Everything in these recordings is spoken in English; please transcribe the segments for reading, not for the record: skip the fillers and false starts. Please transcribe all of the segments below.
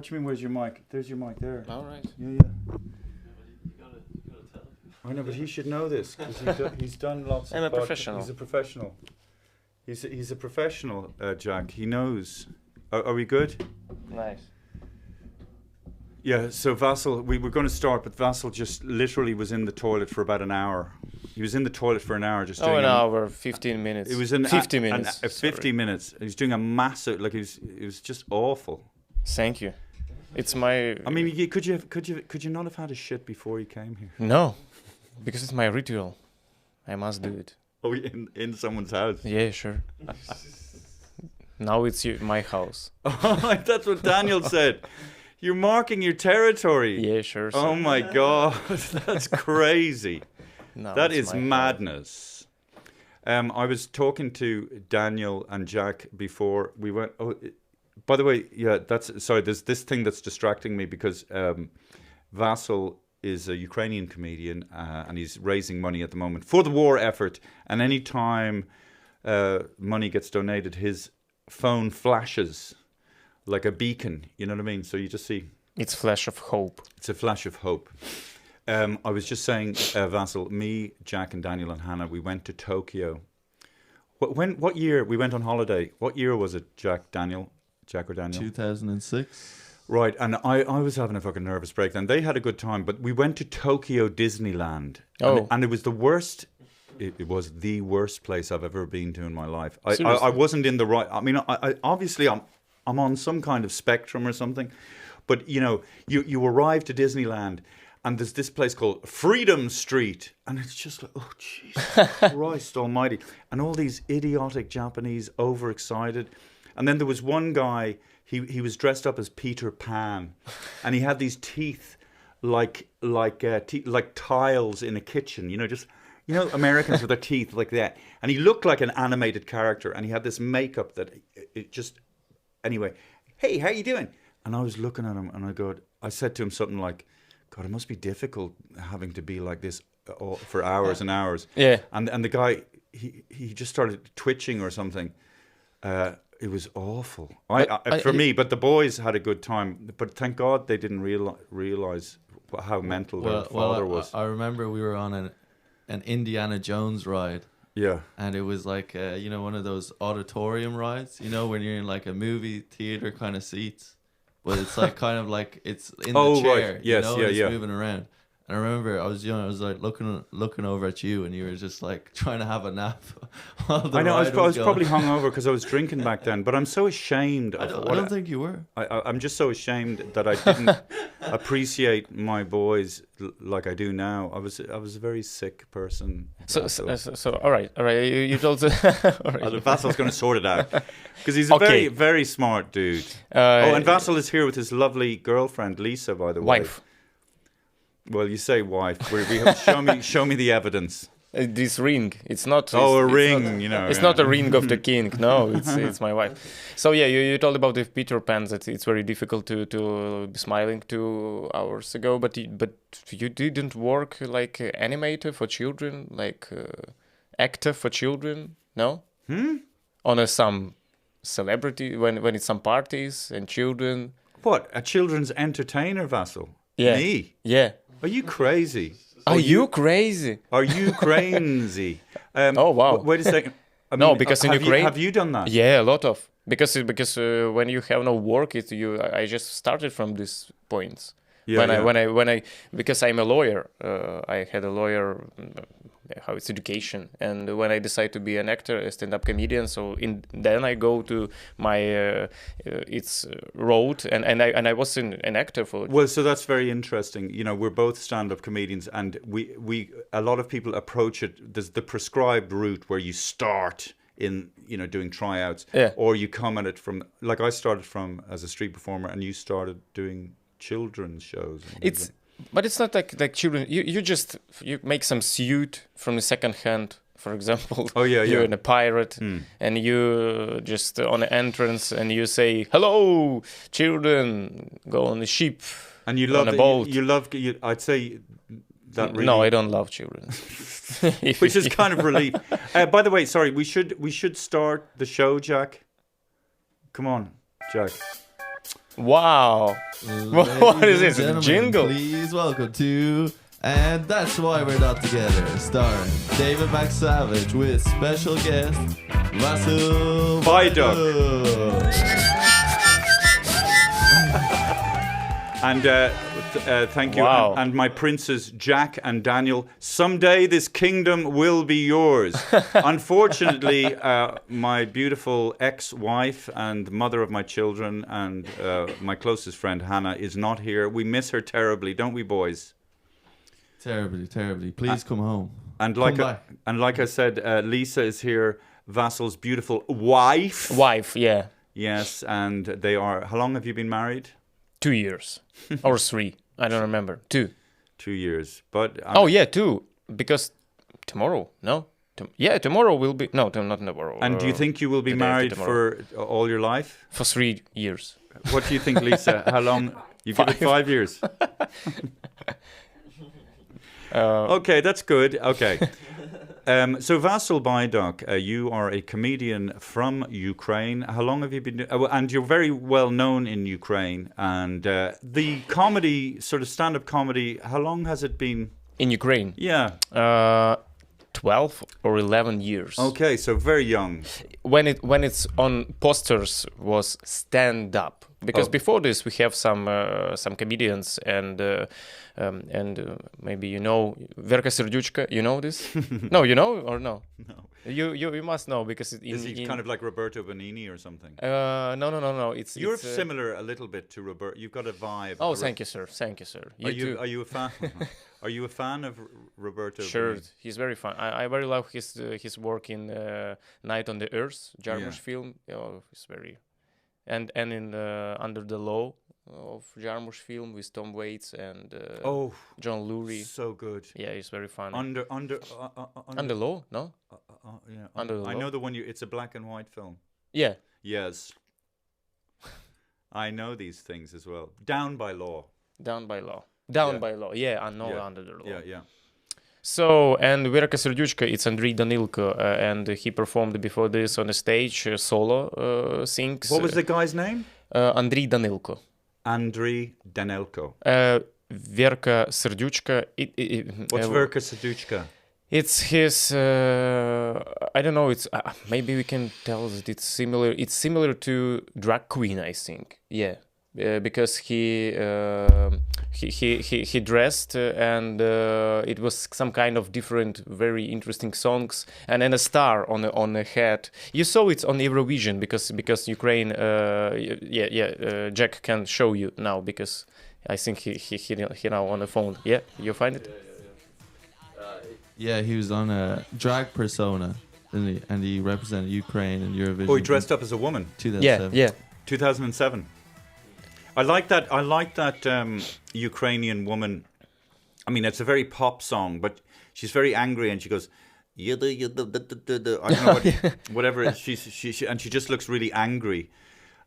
do you mean? Where's your mic? There's your mic there. All right. Yeah. You gotta tell him. I know, but he should know this because he's done lots. I'm of a professional. He's a professional. He's a professional, Jack. He knows. Are we good? Nice. Yeah. So Vasyl, we were going to start, but Vasyl just literally was in the toilet for about an hour. He was in the toilet for an hour just doing. An hour, 15 minutes. It was in 50 minutes. 50 minutes. He was doing a massive. Like it was just awful. Thank you. It's my. I mean, could you not have had a shit before you came here? No, because it's my ritual. I must do it. Oh, in someone's house. Yeah, sure. Now it's my house. That's what Daniel said. You're marking your territory. Yeah, sure. Oh my God, that's crazy. No, That it's is my madness. I was talking to Daniel and Jack before we went. Oh, by the way, yeah, there's this thing that's distracting me because Vasyl is a Ukrainian comedian and he's raising money at the moment for the war effort. And any time money gets donated, his phone flashes like a beacon. You know what I mean? So you just see. It's flash of hope. It's a flash of hope. I was just saying, Vasyl, me, Jack, and Daniel and Hannah, we went to Tokyo. What year? We went on holiday. What year was it, Jack or Daniel? 2006. Right, and I was having a fucking nervous breakdown. They had a good time, but we went to Tokyo Disneyland. Oh. And it was the worst. It was the worst place I've ever been to in my life. I Seriously? wasn't in the right. I mean, I obviously I'm on some kind of spectrum or something, but you know, you arrive to Disneyland. And there's this place called Freedom Street. And it's just like, oh, Jesus Christ almighty. And all these idiotic Japanese, overexcited. And then there was one guy, he was dressed up as Peter Pan. And he had these teeth like tiles in a kitchen. You know, Americans with their teeth like that. And he looked like an animated character. And he had this makeup that it just... Anyway, hey, how you doing? And I was looking at him and I said to him something like, God, it must be difficult having to be like this for hours and hours. Yeah. And the guy, he just started twitching or something. It was awful. For me, but the boys had a good time. But thank God they didn't realize how mental their father was. I remember we were on an Indiana Jones ride. Yeah. And it was like, one of those auditorium rides, when you're in like a movie theater kind of seats. But it's like kind of like it's in the chair, right. Yes, it's moving around. And I remember I was young, I was like looking over at you, and you were just like trying to have a nap. While the I know ride I was probably going. hungover because I was drinking back then. But I'm so ashamed. I don't think you were. I'm just so ashamed that I didn't appreciate my boys like I do now. I was a very sick person. So all right. You told. All right. Vasyl's going to sort it out because he's a very, very smart dude. And Vasyl is here with his lovely girlfriend Lisa, by the way. Wife. Well, you say wife. Show me the evidence. This ring, it's not. A ring, It's not a ring of the king. No, it's my wife. So yeah, you told about the Peter Pan that it's very difficult to be smiling 2 hours ago, but you didn't work like animator for children, like actor for children, no? On some celebrity when it's some parties and children. What, a children's entertainer, Vasyl? Yeah. Me? Yeah. Are you crazy? Are you crazy? Are you crazy? Oh wow! Wait a second. No, because in Ukraine, have you done that? Yeah, a lot of because when you have no work, I just started from these points. Yeah, when I because I'm a lawyer, I had a lawyer. How it's education, and when I decide to be an actor, a stand-up comedian, then I go to my road, and I was an actor for. Well, so that's very interesting. We're both stand-up comedians, and we a lot of people approach it. There's the prescribed route where you start in doing tryouts, or you come at it from like I started from as a street performer, and you started doing children's shows. But it's not like children. You make some suit from the second hand, for example. Oh yeah, You're in a pirate, and you just on the entrance, and you say, "Hello, children, go on the ship." And you love on a boat. I'd say that. Really, no, I don't love children. Which is kind of relief. By the way, sorry, we should start the show, Jack. Come on, Jack. Wow. What is Ladies this? and A gentlemen, jingle? Please welcome to And That's Why We're Not Together, starring David McSavage with special guest Vasyl ByDuck. And thank you. Wow. And my princes, Jack and Daniel. Someday this kingdom will be yours. Unfortunately, my beautiful ex-wife and mother of my children and my closest friend, Hannah, is not here. We miss her terribly, don't we, boys? Terribly, terribly. Please come home. And Come back. like I said, Lisa is here, Vasyl's beautiful wife. Wife, yeah. Yes, and they are... How long have you been married? 2 years. Or 3. I don't remember. 2. 2 years. But Oh, yeah, 2. Because tomorrow, no? Tomorrow will be... No, not tomorrow. And do you think you will be the day after married tomorrow. for all your life? For 3 years. What do you think, Lisa? How long? You give it 5 years. Okay, that's good. Okay. So Vasyl ByDuck, you are a comedian from Ukraine. How long have you been? And you're very well known in Ukraine. And the comedy, sort of stand-up comedy, how long has it been? In Ukraine? Yeah. 12 or 11 years. Okay, so very young. When it's on posters was stand up, because before this we have some comedians and maybe you know Verka Serduchka, you know this? No, you know or no? No. You must know because Is he kind of like Roberto Benigni or something? No. You're it's, similar a little bit to Roberto. You've got a vibe. Oh, thank you, sir. Thank you, sir. Are you a fan? Are you a fan of Roberto? Sure, Benigni? he's very fun. I very love his work in Night on the Earth, Jarmusch film. Oh, he's very, and in Under the Law of Jarmusch film with Tom Waits and John Lurie. So good. Yeah, he's very fun. Under Law, no? yeah. Under the I Law. know the one you. It's a black and white film. Yeah. Yes. I know these things as well. Down by Law. Down by Law. Yeah. By Law. Yeah, I know Yeah. Under the Law. Yeah. So, and Verka Serduchka, it's Andriy Danilko, and he performed before this on the stage, solo sings. What was the guy's name? Andriy Danilko. Andriy Danilko. Verka Serduchka. What's Verka Serduchka? It's his. I don't know. It's maybe we can tell that it's similar. It's similar to drag queen, I think. Yeah, because he dressed and it was some kind of different, very interesting songs, and then a star on the head. You saw it on Eurovision because Ukraine. Jack can show you now because I think he now on the phone. Yeah, you find it. Yeah, he was on a drag persona, didn't he? And he represented Ukraine in Eurovision. Oh, he dressed up as a woman. 2007. Yeah. 2007. I like that. Ukrainian woman. I mean, it's a very pop song, but she's very angry, and she goes, I don't know what, whatever. And she just looks really angry.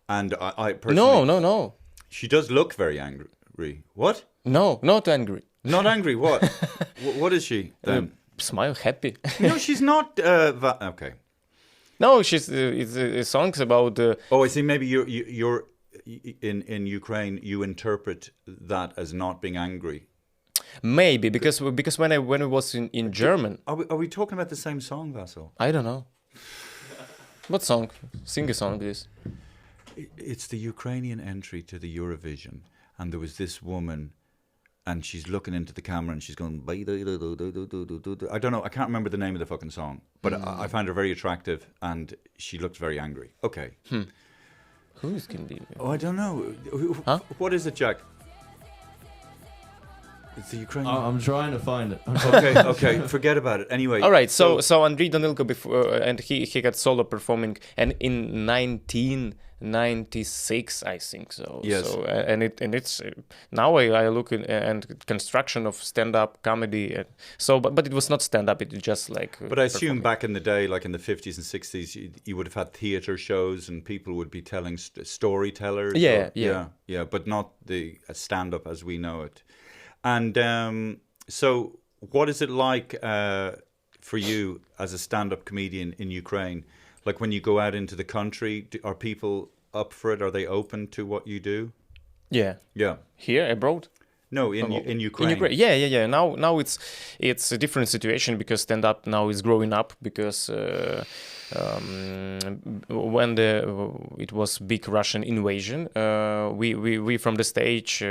And I personally, No. she does look very angry. What? No, not angry. Not angry. What? What is she then? Smile, happy. No, she's not. Okay. No, she's. It's songs about. Oh, I see. Maybe you're in Ukraine. You interpret that as not being angry. Maybe because when I was in German. Are we talking about the same song, Vasyl? I don't know. What song? Sing a song, please. It's the Ukrainian entry to the Eurovision, and there was this woman. And she's looking into the camera and she's going, I don't know, I can't remember the name of the fucking song, but I found her very attractive and she looked very angry. Okay. Who is can be? Oh, I don't know. Huh? What is it, Jack? It's the Ukrainian. I'm trying to find it. Okay, forget about it. Anyway. All right, so Andriy Danilko before, and he got solo performing, and in 1996, I think so. Yes. So it's now I look at and construction of stand-up comedy. But it was not stand-up. It was just like. But I assume back in the day, like in the 50s and 60s, you would have had theatre shows and people would be telling storytellers. Yeah. But not the stand-up as we know it. And so what is it like for you as a stand-up comedian in Ukraine? Like when you go out into the country, are people up for it? Are they open to what you do? Yeah. Yeah. Here abroad. No, in Ukraine. In Ukraine, yeah. Now it's a different situation because stand up now is growing up because when it was big Russian invasion, we from the stage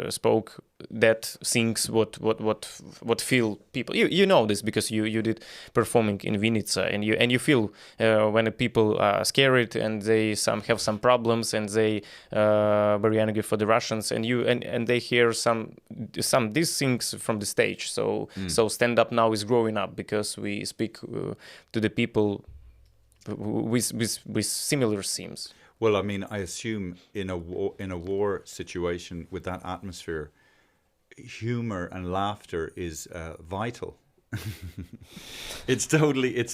spoke that things what feel people. You know this because you did performing in Vinica and you feel when the people are scared and they have some problems and they very angry for the Russians and they hear some these things from the stage. So stand up now is growing up because we speak to the people with similar themes. Well, I mean, I assume in a war situation with that atmosphere, humor and laughter is vital. It's totally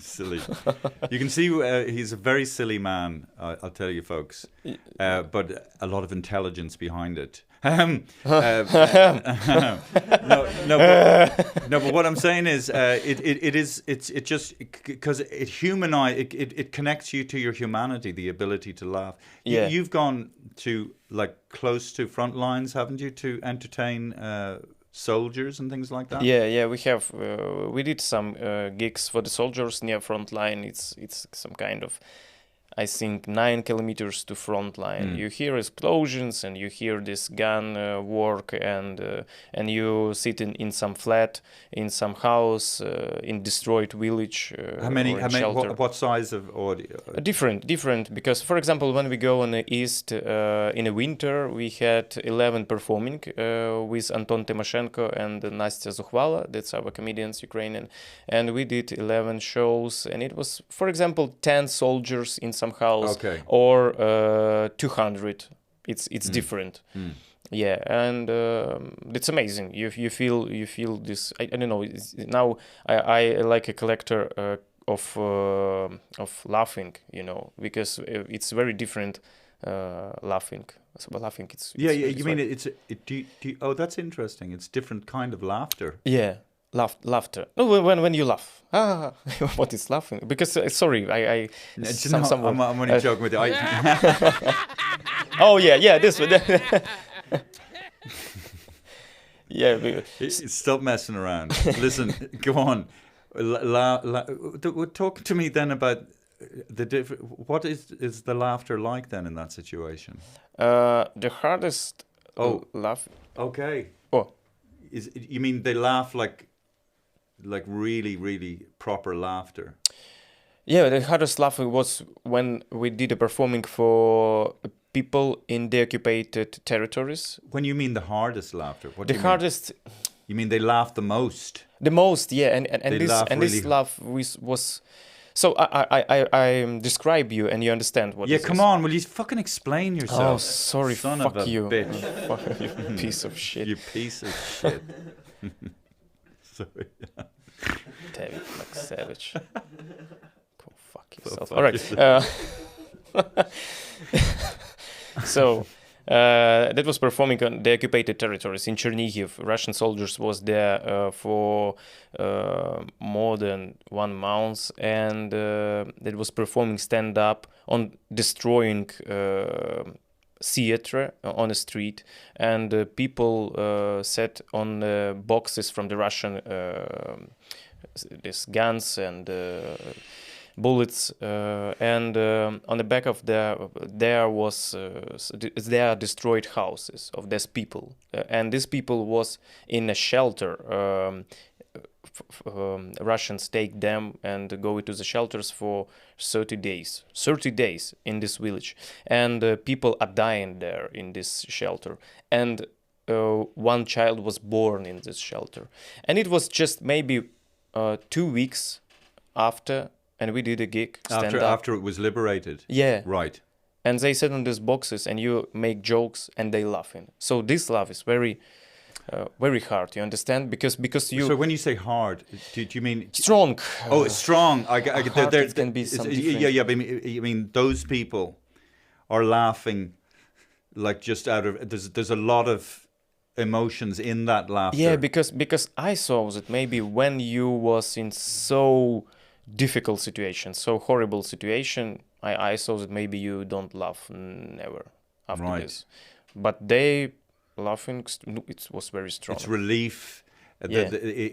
silly. You can see he's a very silly man. I'll tell you, folks, but a lot of intelligence behind it. No, but what I'm saying is, it just because it connects you to your humanity, the ability to laugh. Yeah. You've gone to like close to front lines, haven't you, to entertain soldiers and things like that? Yeah. We did some gigs for the soldiers near front line. It's some kind of, I think, 9 kilometers to front line. You hear explosions and you hear this gun work and you sit in some flat, in some house, in destroyed village. How many? Shelter. What size of audio? Different. Because, for example, when we go on the east in the winter, we had 11 performing with Anton Timoshenko and Nastya Zukhvala. That's our comedians, Ukrainian, and we did 11 shows. And it was, for example, 10 soldiers in some house, or 200. It's different. Yeah, and it's amazing. You feel this. I don't know. Now I like a collector of laughing, because it's very different laughing. So laughing, it's You mean oh, that's interesting. It's different kind of laughter. Yeah. Laughter. No, when you laugh. What is laughing? Because sorry, I'm only joking with you. Oh yeah, this one. Yeah. Stop messing around. Listen, go on. Talk to me then about what is the laughter like then in that situation? The hardest laugh. Okay. Oh. You mean they laugh like really, really proper laughter? Yeah, the hardest laughing was when we did a performing for people in the occupied territories. When you mean the hardest laughter, what the do you hardest mean? You mean they laugh the most? The most, yeah, and this really laugh was. So I describe you and you understand what. Yeah, this come is. On, will you fucking explain yourself? Oh, sorry, son fuck of a you, bitch. Fuck you, piece of shit. You piece of shit. Sorry. David, like savage. Go fuck yourself. Fuck All right. So that was performing on the occupied territories in Chernihiv. Russian soldiers was there for more than 1 month, and that was performing stand up on destroying theater on the street, and people sat on boxes from the Russian these guns and bullets, and on the back of there are destroyed houses of these people, and these people was in a shelter. Russians take them and go to the shelters for 30 days in this village, and people are dying there in this shelter, and one child was born in this shelter, and it was just maybe 2 weeks after, and we did a gig after it was liberated. Yeah, right. And they sit on these boxes and you make jokes and they laughing. So this laugh is very very hard, you understand? Because you. So when you say hard, do you mean strong? Oh, it's strong. It can be some yeah. But I mean those people are laughing like just out of. There's a lot of emotions in that laughter. Yeah, because I saw that maybe when you was in so difficult situation, so horrible situation, I saw that maybe you don't laugh never after this. but they laughing. It was very strong. It's relief. Yeah.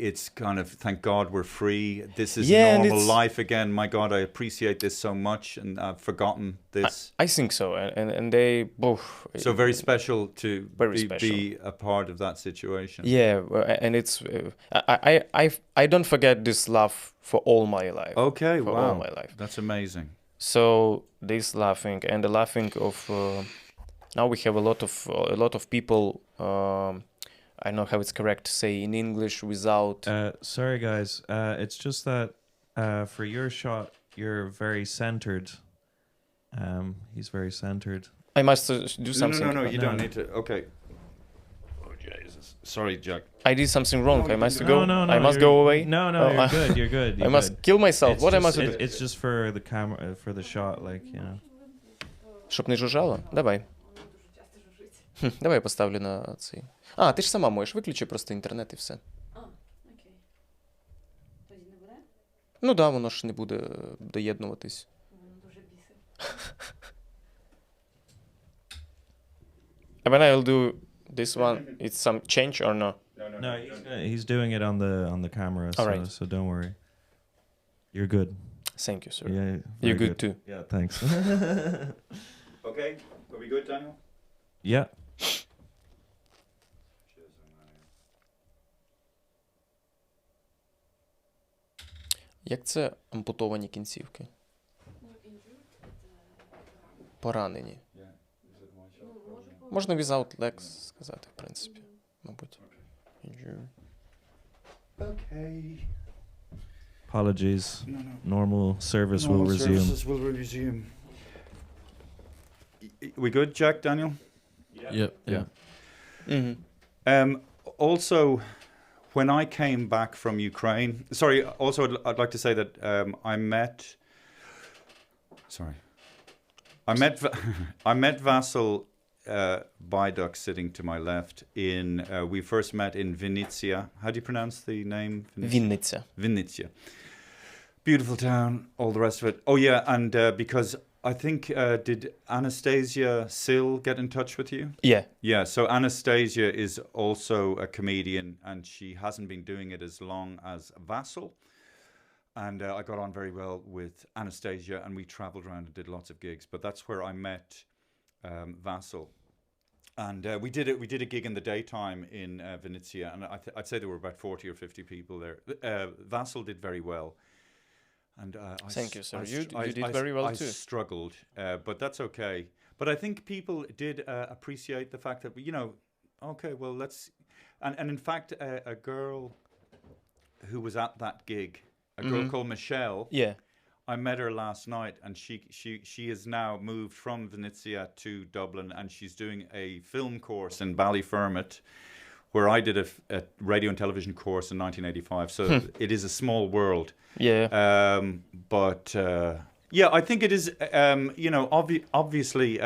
It's kind of, thank God we're free. This is Yeah, and normal it's- life again. My God, I appreciate this so much, and I've forgotten this. I think so, and they both. So very special to Very be, special. be a part of that situation. Yeah, and it's I don't forget this laugh for all my life. Okay, For wow. all my life. That's amazing. So this laughing and the laughing of now we have a lot of people. I don't know how it's correct to say in English without. Sorry, guys. It's just that for your shot, you're very centered. He's very centered. I must do something. No, you No, don't no. need to. Okay. Oh, Jesus. Sorry, Jack. I did something wrong. No, I must you go. No, I must you're- go away. No, Oh, you're good. You're good. I You're must good. kill myself. It's What just, I must do? It's just for the camera, for the shot, like, you know. Щоб не жужжало? Давай. Давай я поставлю на цей. А, ти ж сама можеш. Виключи просто інтернет і все. Окей. Тоді не буде? Ну да, воно ж не буде доєднуватись. Воно дуже бісить. And when I'll do this one, it's some change or no? No, he's doing it on the camera, so, Alright. so don't worry. You're good. Thank you, sir. Yeah, You're very good too. Yeah, thanks. Okay. Are we good, Daniel? Yeah. Як це ампутовані кінцівки? Ну, injured, Поранені. ну, може бути. Можна without legs сказати, в принципі. Мабуть. Injury. Okay. Apologies. No. Normal service will Normal resume. services will resume. We good, Jack, Daniel? Yep. Yeah. Mm-hmm. Also, when I came back from Ukraine, sorry, also I'd like to say that I met Vasyl ByDuck sitting to my left we first met in Vinnytsia. How do you pronounce the name? Вінниця. Vinnytsia. Beautiful town, all the rest of it. Oh yeah, and because I think did Anastasia Sil get in touch with you? Yeah. Yeah, so Anastasia is also a comedian, and she hasn't been doing it as long as Vasyl. And I got on very well with Anastasia, and we traveled around and did lots of gigs. But that's where I met Vasyl. And we did a gig in the daytime in Vinnytsia, and I'd say there were about 40 or 50 people there. Vasyl did very well. And Thank you, sir. You did very well too. I struggled, but that's okay. But I think people did appreciate the fact that, you know, okay, well, let's... And in fact, a girl who was at that gig, a girl called Michelle, Yeah. I met her last night, and she has now moved from Vinnytsia to Dublin, and she's doing a film course in Ballyfermot, where I did a radio and television course in 1985. So it is a small world. Yeah. But yeah, I think it is. You know, obviously,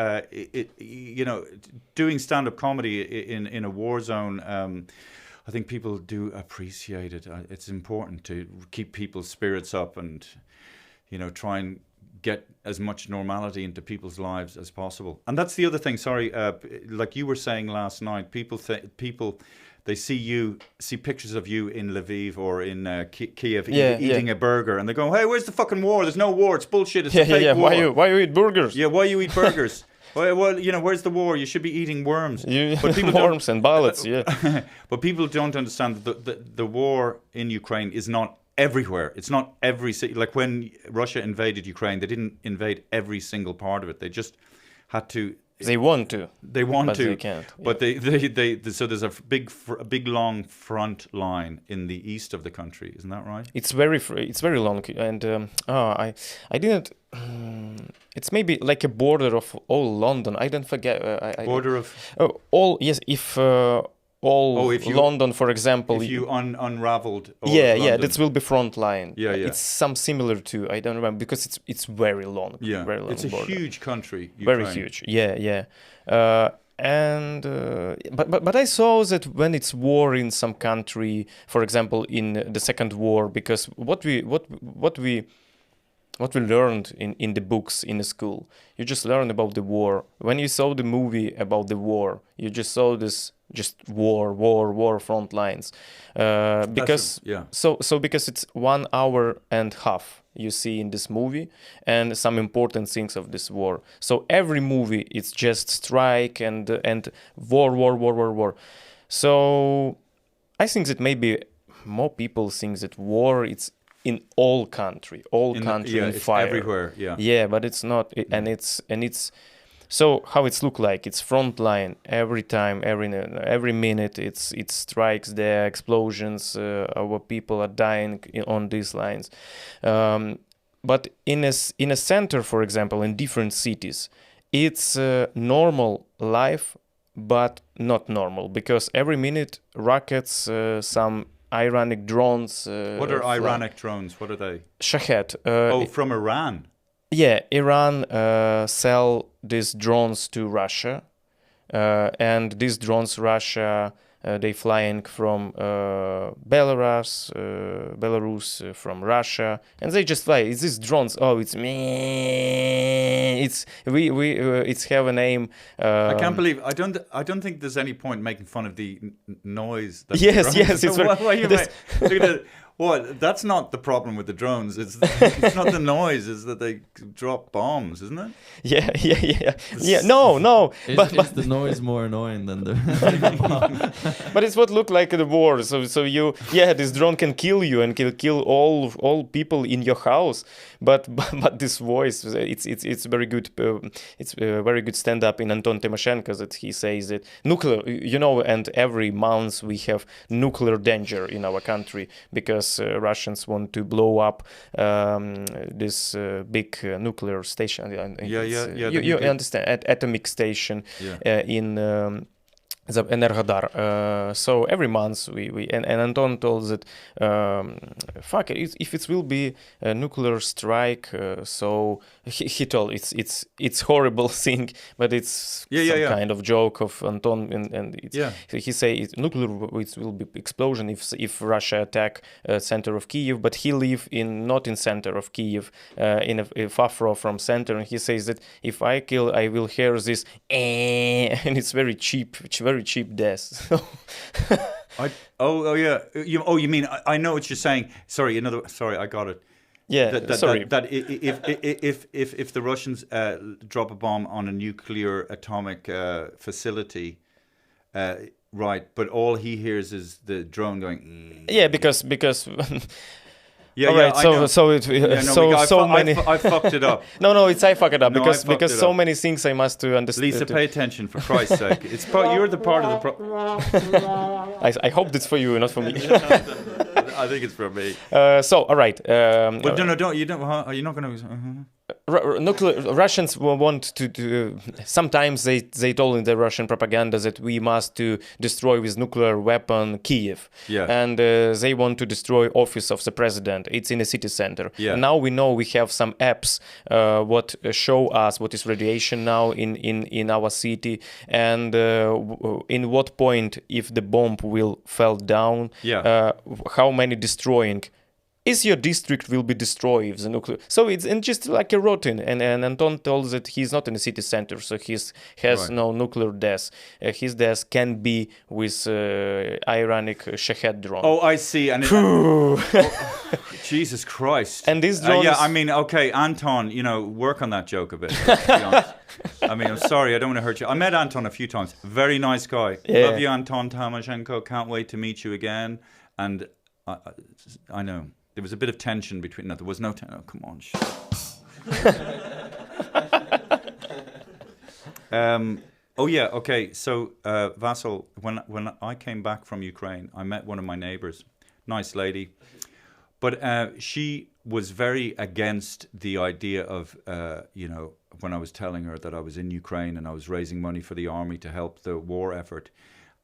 you know, doing stand-up comedy in a war zone. I think people do appreciate it. It's important to keep people's spirits up and, you know, try and get as much normality into people's lives as possible. And that's the other thing. Sorry, like you were saying last night, people they see pictures of you in Lviv or in Kiev eating a burger, and they go, "Hey, where's the fucking war? There's no war. It's bullshit. It's a fake war. Why you eat burgers? Yeah, why you eat burgers? Well, you know, where's the war? You should be eating worms." But people worms and bullets. Yeah. But people don't understand that the war in Ukraine is not everywhere. It's not every like when Russia invaded Ukraine, they didn't invade every single part of it. They just had to. They want to. They want but to. They can't. But they so there's a big long front line in the east of the country. Isn't that right? It's very long, and I didn't. It's maybe like a border of all London. I don't forget. Border of. Oh, all yes. If if London, for example. If you unraveled. Yeah, London. that will be front line. Yeah. It's some similar to, I don't remember, because it's very long. Yeah, very long it's a border. huge country. Very Ukraine. huge. Yeah. But I saw that when it's war in some country, for example, in the Second War, because what we what we learned in the books in the school. You just learn about the war. When you saw the movie about the war, you just saw this just war front lines. Because yeah. so because it's 1 hour and a half you see in this movie and some important things of this war. So every movie it's just strike and war. So I think that maybe more people think that war it's in all country Yeah, in it's fire everywhere. Yeah. yeah, but it's not, and it's so how it's look like. It's front line every time, every minute. It's strikes there, explosions. Our people are dying on these lines. But in a center, for example, in different cities, it's normal life, but not normal because every minute rockets, some Iranic drones. What are fly. Iranic drones? What are they? Shahed. From Iran. Yeah, Iran sell these drones to Russia, and these drones, Russia, they flying from Belarus, from Russia, and they just fly. It's these drones. Oh, it's me. It's it's have a name. I can't believe. I don't think there's any point making fun of the noise. That Yes, drones- yes, it's What very- you this- make- look at that. What? That's not the problem with the drones. It's not the noise. It's that they drop bombs, isn't it? Yeah. No. Is the noise more annoying than the? But it's what look like the war. So you this drone can kill you and kill all people in your house. But this voice, it's very good. It's a very good stand up in Anton Timoshenko that he says that nuclear, and every month we have nuclear danger in our country because Russians want to blow up this big nuclear station. Yeah. You understand, atomic station in. The Energodar. So every month we and Anton told that fuck it, if it will be a nuclear strike, so he told it's horrible thing, but it's some kind of joke of Anton and it's, he say nuclear it will be explosion if Russia attack center of Kiev, but he live not in center of Kiev, in a far from center, and he says that if I kill, I will hear this and it's very cheap death. You mean I know what you're saying. Sorry, I got it. Yeah, sorry. That if the Russians drop a bomb on a nuclear atomic facility, right? But all he hears is the drone going. Yeah, because. Yeah, all right, many. I fucked it up. No, it's I fucked it up No, because so up. many things I must to understand. Lisa, pay attention for Christ's sake. You're the part of the I hope that's for you, not for me. I think it's for me. All right. But no, don't. You don't. Are you not going to? Russians want to sometimes they told in the Russian propaganda that we must to destroy with nuclear weapon Kiev, and they want to destroy office of the president. It's in a city center. And now we know we have some apps what show us what is radiation now in our city, and in what point if the bomb will fall down, how many destroying. Is your district will be destroyed if the nuclear? So it's just like a routine. And Anton told that he's not in the city center, so he has no nuclear death. His death can be with Iranic Shahed drone. Oh, I see. And Jesus Christ. And these drones. I mean, okay, Anton, work on that joke a bit. To be honest. I mean, I'm sorry, I don't want to hurt you. I met Anton a few times. Very nice guy. Love you, Anton Timoshenko. Can't wait to meet you again. And I know. There was a bit of tension between. No, there was no tension. Oh, come on. Okay. So, Vasyl, when I came back from Ukraine, I met one of my neighbors. Nice lady. But she was very against the idea of, when I was telling her that I was in Ukraine and I was raising money for the army to help the war effort.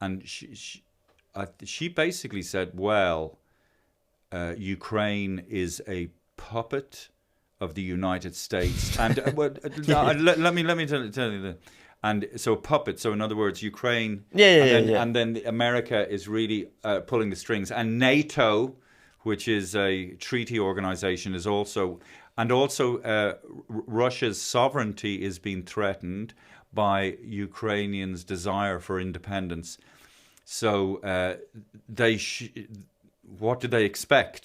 And she basically said, well, Ukraine is a puppet of the United States, and let me tell you that. And so puppet. So in other words, Ukraine. And then America is really pulling the strings, and NATO, which is a treaty organization, is also. And also, Russia's sovereignty is being threatened by Ukrainians' desire for independence. So what do they expect,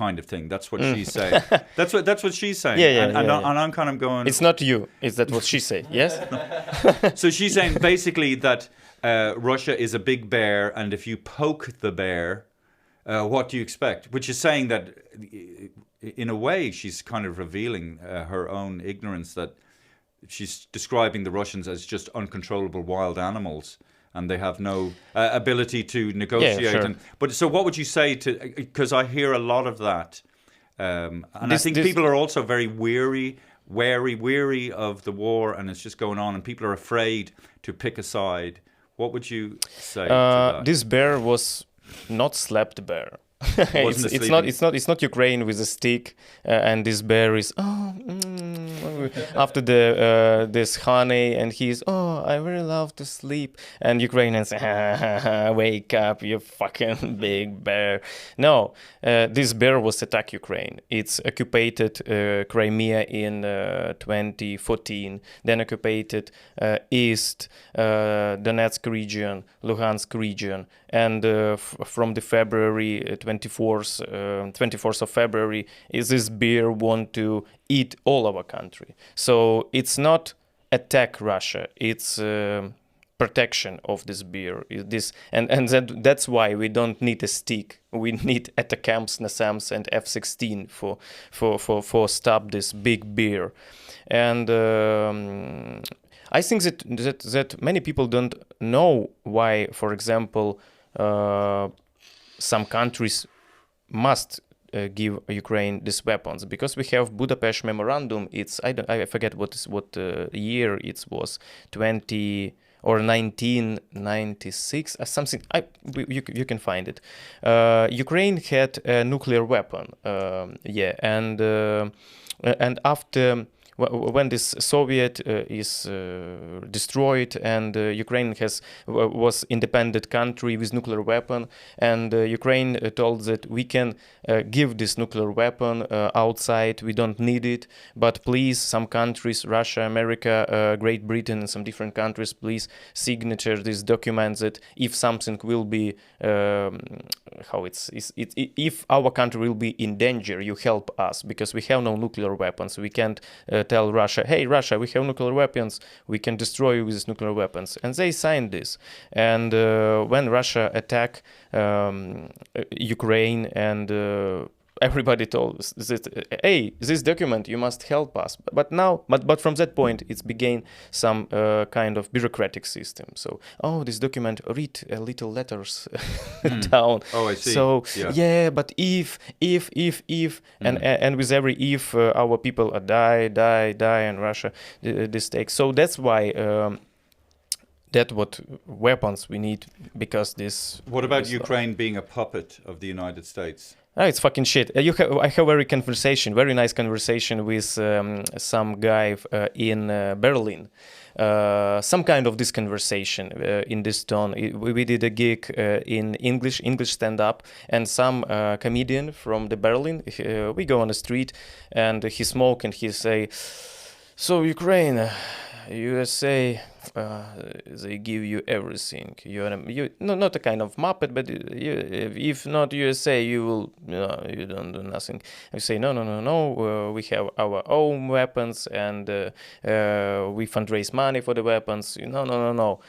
kind of thing. That's what she's saying. That's what she's saying. Yeah, and yeah. I'm kind of going. It's not you. Is that what she said? Yes. So she's saying basically that Russia is a big bear, and if you poke the bear, what do you expect? Which is saying that, in a way, she's kind of revealing her own ignorance, that she's describing the Russians as just uncontrollable wild animals, and they have no ability to negotiate. Yeah, sure. But so what would you say to, because I hear a lot of that, and I think people are also very weary of the war, and it's just going on, and people are afraid to pick a side. What would you say to that? This bear was not slapped bear. Wasn't it's not Ukraine with a stick, and this bear is after this honey, and he's I really love to sleep, and Ukrainians wake up, you fucking big bear. No, this bear was attack Ukraine. It's occupied Crimea in 2014, then occupied East Donetsk region, Luhansk region, and from the February 24th of February, is this bear want to eat all our country. So it's not attack Russia, it's protection of this bear. That's why we don't need a stick. We need ATACMS, NASAMS, and F-16 for stop this big bear. And I think that many people don't know why, for example, some countries must give Ukraine these weapons, because we have Budapest Memorandum. It's I forget what year it was, 20 or 1996 or something. You can find it. Ukraine had a nuclear weapon. And after, when this Soviet is destroyed, and Ukraine was independent country with nuclear weapon, and Ukraine told that we can give this nuclear weapon outside, we don't need it, but please, some countries, Russia, America, Great Britain, and some different countries, please signature this document that if something will be if our country will be in danger, you help us, because we have no nuclear weapons. We can't tell Russia, hey, Russia, we have nuclear weapons, we can destroy you with these nuclear weapons. And they signed this. And when Russia attacked Ukraine, and everybody told us that, hey, this document, you must help us. But from that point, it began some kind of bureaucratic system. So, this document, read little letters down. Oh, I see. So, but if, and with every if, our people die, and Russia this takes. So that's why that what weapons we need, because this. What about Ukraine being a puppet of the United States? It's fucking shit. I have very nice conversation with some guy in Berlin. Some kind of this conversation in this tone. We did a gig in English stand-up, and some comedian from the Berlin, we go on the street, and he smoke, and he say, so Ukraine, USA, they give you everything. You not a kind of Muppet, but if not USA, you don't do nothing. I say no. We have our own weapons, and we fundraise money for the weapons. No.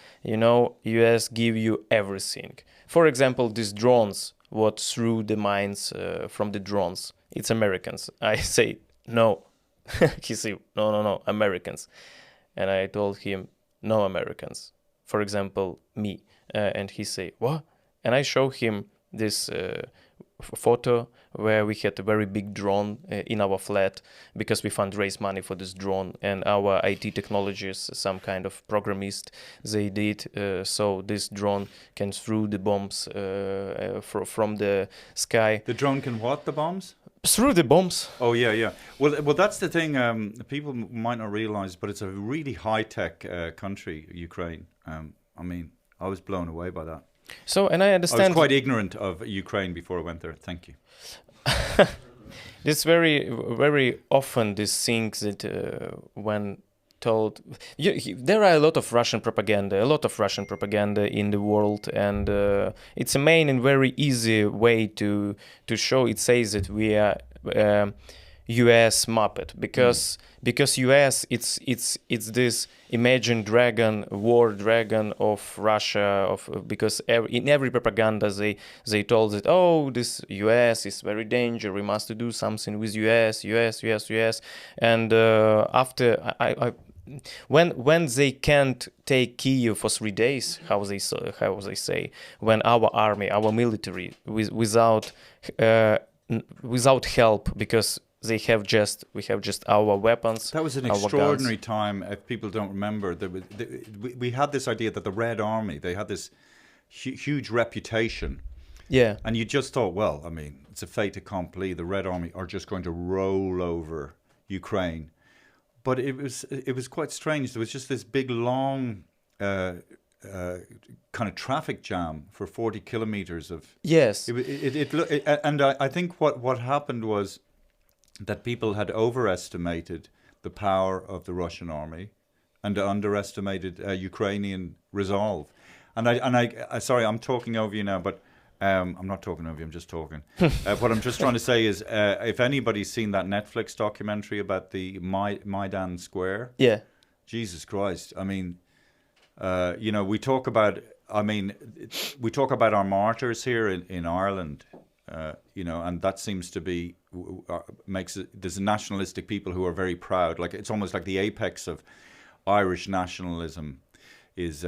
US give you everything. For example, these drones, what threw the mines from the drones, it's Americans. I say no. He say no, Americans. And I told him, no Americans. For example, me. And he say, what? And I show him this photo where we had a very big drone in our flat, because we fundraise money for this drone. And our IT technologists, some kind of programmist, they did so this drone can throw the bombs from the sky. The drone can what, the bombs? Through the bombs. Oh, yeah. Well, that's the thing. People might not realize, but it's a really high-tech country, Ukraine. I was blown away by that. So, and I understand. I was quite ignorant of Ukraine before I went there. Thank you. This very often this thing that when told there are a lot of Russian propaganda in the world, and it's a main and very easy way to show. It says that we are US Muppet because US it's this imagined dragon, war dragon of Russia, because in every propaganda they told that, oh, this US is very dangerous, we must do something with US, and after I when they can't take Kyiv for 3 days, how they say, when our army, our military, without help, because we have just our weapons. That was an our extraordinary guns. time. If people don't remember, we had this idea that the Red Army, they had this huge reputation. Yeah. And you just thought, well, I mean, it's a fait accompli. The Red Army are just going to roll over Ukraine. But it was quite strange. There was just this big, long kind of traffic jam for 40 kilometers of. Yes. And I think what happened was that people had overestimated the power of the Russian army and underestimated Ukrainian resolve. And I sorry, I'm talking over you now, but I'm not talking over you, I'm just talking. What I'm just trying to say is, if anybody's seen that Netflix documentary about the Maidan Square, Yeah. Jesus Christ, I mean, we talk about our martyrs here in Ireland, and that seems to be there's nationalistic people who are very proud. Like, it's almost like the apex of Irish nationalism is,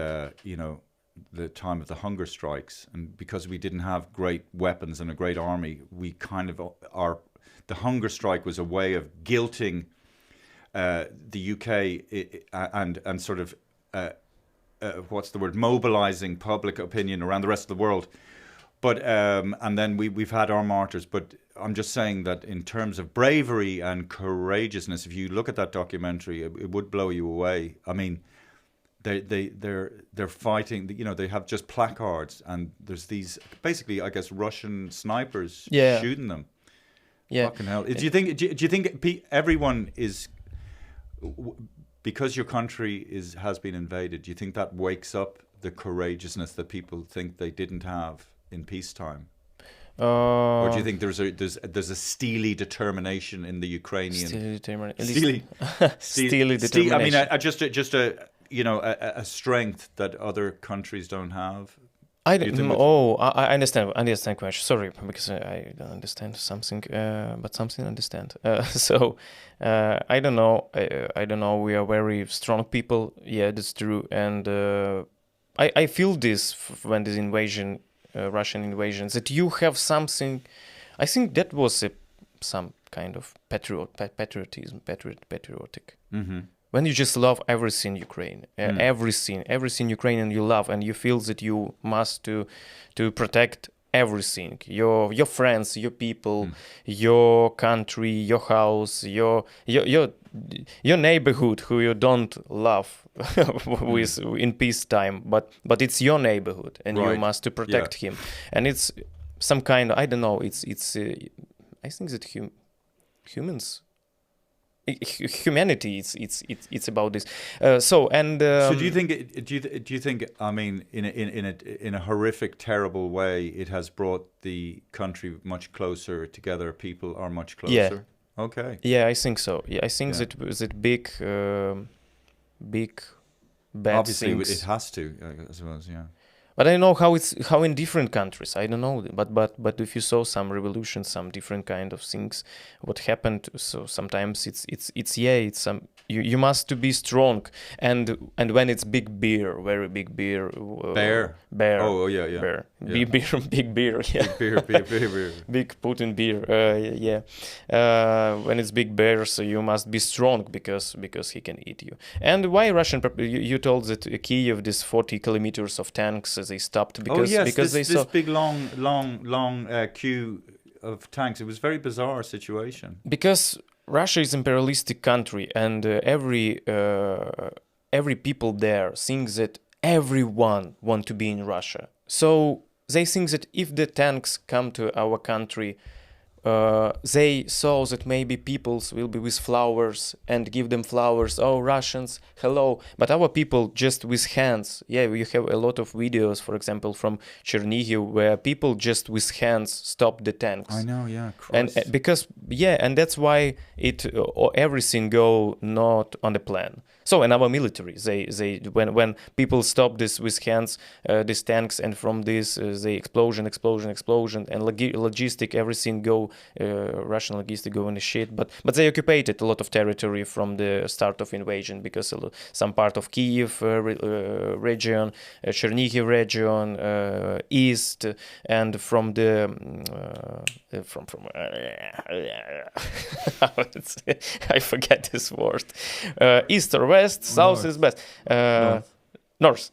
the time of the hunger strikes, and because we didn't have great weapons and a great army, we kind of the hunger strike was a way of guilting the UK and sort of mobilizing public opinion around the rest of the world. But and then we've had our martyrs. But I'm just saying that in terms of bravery and courageousness, if you look at that documentary, it would blow you away. I mean, they're fighting. They have just placards, and there's these basically, I guess, Russian snipers shooting them. Yeah. Fucking hell! Do you think everyone is, because your country has been invaded? Do you think that wakes up the courageousness that people think they didn't have in peacetime? Or do you think there's a steely determination in the Ukrainian? Steely determination. I mean, just a strength that other countries don't have. I understand question. Sorry, because I don't understand something, but something I understand. So I don't know. I don't know. We are very strong people. Yeah, that's true. And I feel this when this invasion, Russian invasion, that you have something. I think that was some kind of patriotism, patriotic. Mm-hmm. When you just love everything Ukraine, everything Ukrainian you love, and you feel that you must to protect everything, your friends, your people, your country, your house, your neighborhood who you don't love with in peacetime, but it's your neighborhood, and you must to protect him, and it's some kind of, I don't know, it's I think that humanity, it's about this. So do you think I mean, in a horrific, terrible way, it has brought the country much closer together? People are much closer. Yeah. Okay. Yeah, I think so. Yeah, I think that big bad Obviously, things. it has to, I suppose. Yeah. But I don't know how in different countries. I don't know. But if you saw some revolutions, some different kind of things, what happened. So sometimes it's some. You must to be strong, and when it's big beer, very big beer. Bear. Oh yeah. Bear. Yeah. Big beer. Yeah. Big beer. Big Putin beer. Yeah. When it's big bear, so you must be strong because he can eat you. And why Russian? You told that Kyiv, this 40 kilometers of tanks, they stopped because they saw this big long queue of tanks. It was a very bizarre situation. Because Russia is imperialistic country, and every people there think that everyone want to be in Russia. So they think that if the tanks come to our country, they saw that maybe peoples will be with flowers and give them flowers. Oh, Russians, hello. But our people just with hands. Yeah, we have a lot of videos, for example, from Chernihiv, where people just with hands stop the tanks. I know, yeah. And Christ. because and that's why everything go not on the plan. So in our military, they when people stop this with hands, these tanks, and from this the explosion, and logistic, everything go, Russian logistic go in the shit. But they occupied a lot of territory from the start of invasion, because some part of Kiev region, Chernihiv region, east, and from the I forget this word. East or west, south is best. North.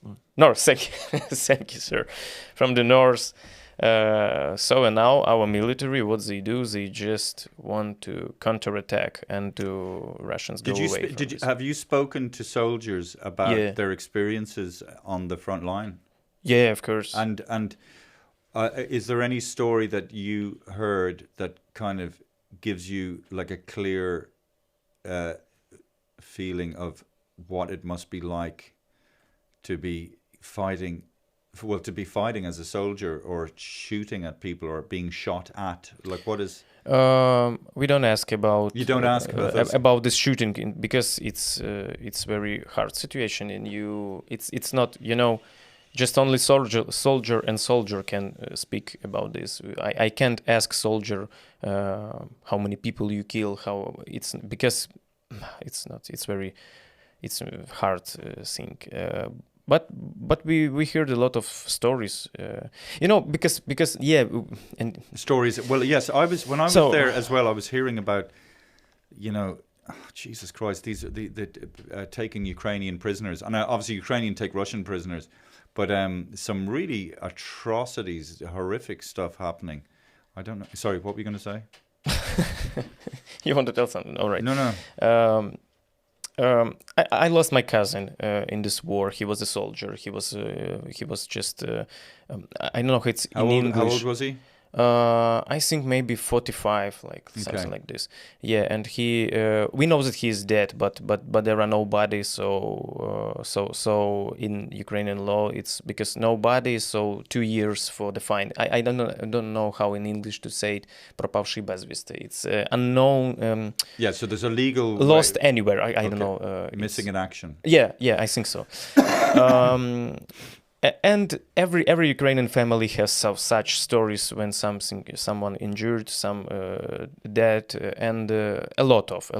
Thank you. Thank you, sir. From the north. So and now our military, what they do, they just want to counterattack and do Russians go away. Have you spoken to soldiers about Yeah. their experiences on the front line? Yeah, of course. And is there any story that you heard that kind of gives you like a clear feeling of what it must be like to be fighting, as a soldier, or shooting at people, or being shot at? Like, what is? We don't ask about. You don't ask about this? About this shooting because it's very hard situation, and it's not, just only soldier can speak about this. I can't ask soldier how many people you kill, how it's, because it's not, it's a hard thing. But we heard a lot of stories, because and Stories. Well, yes, when I was there as well, I was hearing about, Jesus Christ, these are the taking Ukrainian prisoners, and obviously Ukrainian take Russian prisoners, but some really atrocities, horrific stuff happening. I don't know. Sorry, what were you going to say? You want to tell something? All right. No. I lost my cousin in this war. He was a soldier. He was just I don't know how it's in English. How old was he? I think maybe 45, like something like this. Yeah, and he we know that he is dead, but there are no bodies. So in Ukrainian law, it's because no bodies, so 2 years for the find. I don't know how in English to say it. Пропавший без вести. It's unknown. Yeah, so there's a legal Lost way. anywhere. I don't know. Missing in action. Yeah, I think so. And every Ukrainian family has such stories when someone injured, some dead, and a lot of.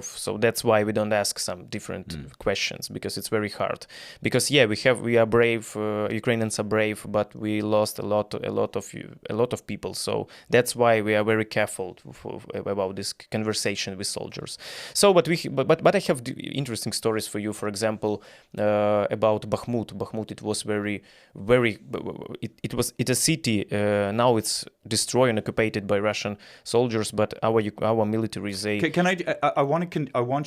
So that's why we don't ask some different questions, because it's very hard. Because we are brave. Ukrainians are brave, but we lost a lot of people. So that's why we are very careful about this conversation with soldiers. So, but I have interesting stories for you. For example, about Bakhmut. Bakhmut, it was it's a city, now it's destroyed and occupied by Russian soldiers, but our military, I want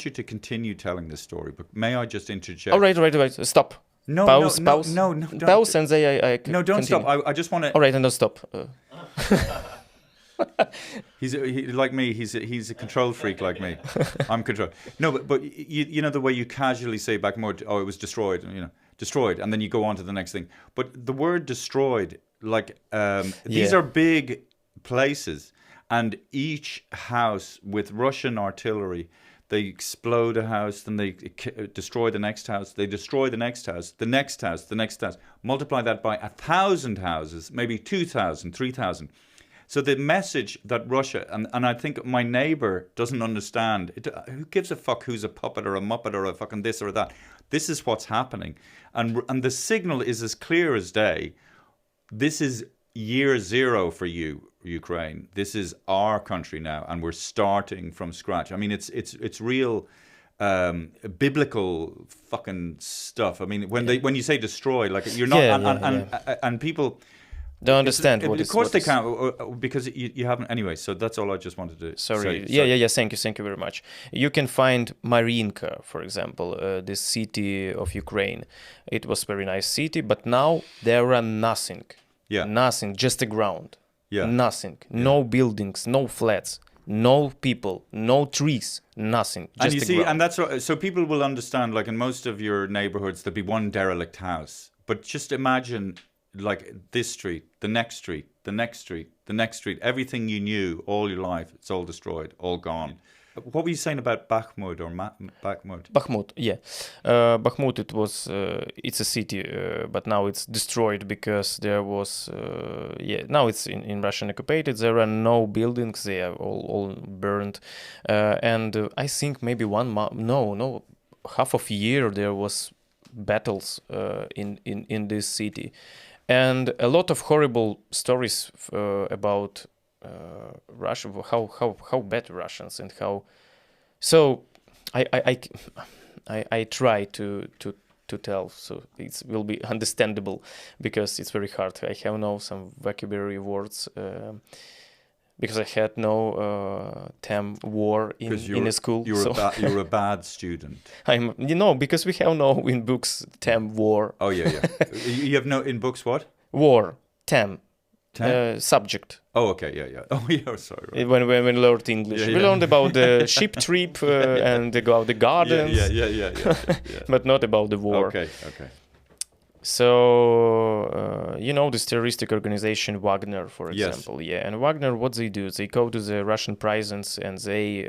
you to continue telling this story, but may I just interject? All right, stop. No, pause. don't. Pause, and I No, don't continue. stop. I just want to. All right, and don't stop. He's like me. He's a control freak like me. I'm control. No, but you know the way you casually say back more. It was destroyed. Destroyed, and then you go on to the next thing. But the word destroyed, like these are big places, and each house with Russian artillery, they explode a house, then they destroy the next house, they destroy the next house, the next house, the next house. Multiply that by 1,000 houses, maybe 2,000, 3,000. So the message that Russia, and I think my neighbor doesn't understand, who gives a fuck who's a puppet or a muppet or a fucking this or that? This is what's happening. And the signal is as clear as day. This is year zero for you, Ukraine. This is our country now, and we're starting from scratch. I mean, it's real biblical fucking stuff. I mean, when you say destroy, like you're not, and people don't understand what of course they can't, because you haven't anyway. So that's all I just wanted to say. Yeah. Thank you very much. You can find Marinka, for example, this city of Ukraine. It was very nice city, but now there are nothing. Yeah, nothing, just the ground. Yeah. Nothing. No buildings, no flats, no people, no trees, nothing. Just And you the see, ground. and that's what, so people will understand. Like in most of your neighborhoods, there'll be one derelict house. But just imagine, like this street, the next street, the next street, the next street. Everything you knew all your life, it's all destroyed, all gone. What were you saying about Bakhmut or Bakhmut? Bakhmut, yeah. Bakhmut, it's a city, but now it's destroyed because there was, now it's in Russian occupied. There are no buildings, they are all burned. And I think maybe 1 month, no, half of a year there was battles in this city. And a lot of horrible stories about Russia, how bad Russians and how. So I try to tell, so it will be understandable because it's very hard. I have no some vocabulary words because I had no term war in a school. You're a bad student. I'm because we have no in books term war. Oh yeah. You have no in books what? War term. Subject. Oh, okay, yeah. Oh, yeah, sorry. Right. When we learned English, we learned about the ship trip and about the gardens. Yeah. But not about the war. Okay. So, this terroristic organization Wagner, for example. Yeah, and Wagner, what they do? They go to the Russian prisons and they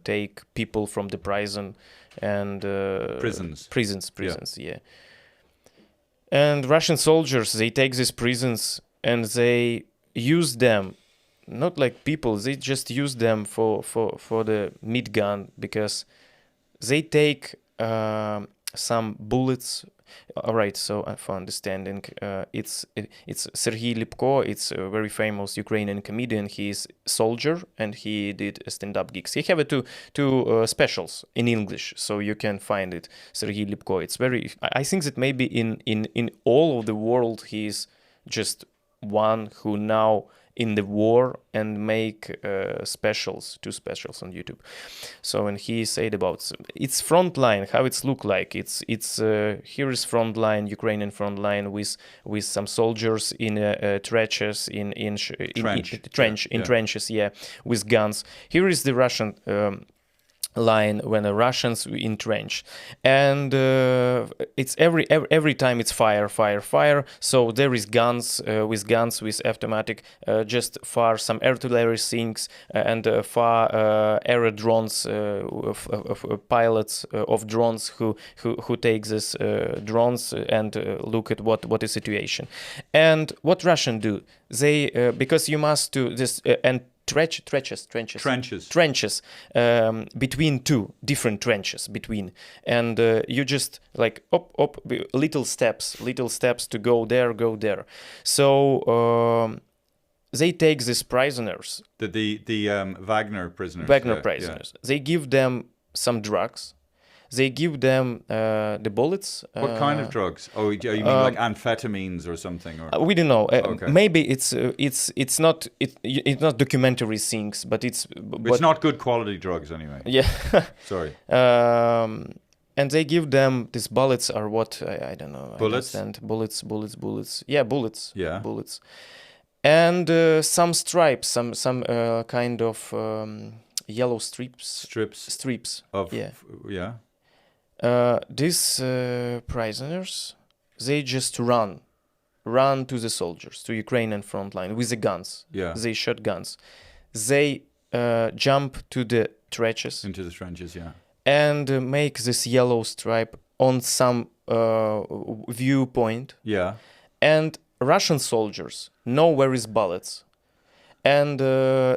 take people from the prison and prisons. Yeah. And Russian soldiers, they take these prisons and they use them, not like people, they just use them for the meat gun, because they take some bullets. All right, so for understanding, it's Serhiy Lipko. It's a very famous Ukrainian comedian. He is soldier and he did stand-up gigs. He have two specials in English, so you can find it. Serhiy Lipko. It's very. I think that maybe in all of the world he is just one who now in the war and make two specials on YouTube. So when he said about it's front line, how it's look like, it's here is front line, Ukrainian front line with some soldiers in trenches trenches, with guns. Here is the Russian line when the Russians entrench, and it's every time it's fire. So there is guns with automatic, just far some artillery things and far air drones of pilots of drones who take this drones and look at what is situation. And what Russian do, they because you must do this and trenches between two different trenches between, and you just like up little steps to go there. So they take these prisoners, the Wagner prisoners. They give them some drugs. They give them the bullets. What kind of drugs? Oh, you mean like amphetamines or something? Or? We don't know. Okay. Maybe it's not documentary things, but it's not good quality drugs anyway. Yeah. Sorry. And they give them these bullets are what I don't know. Bullets. Bullets. Yeah, bullets. Yeah. Bullets. And some stripes, some kind of yellow strips. Yeah. These prisoners, they just run to the soldiers, to Ukrainian front line with the guns. Yeah. They shot guns. They jump to the trenches. Into the trenches, yeah. And make this yellow stripe on some viewpoint. Yeah. And Russian soldiers know where is bullets. And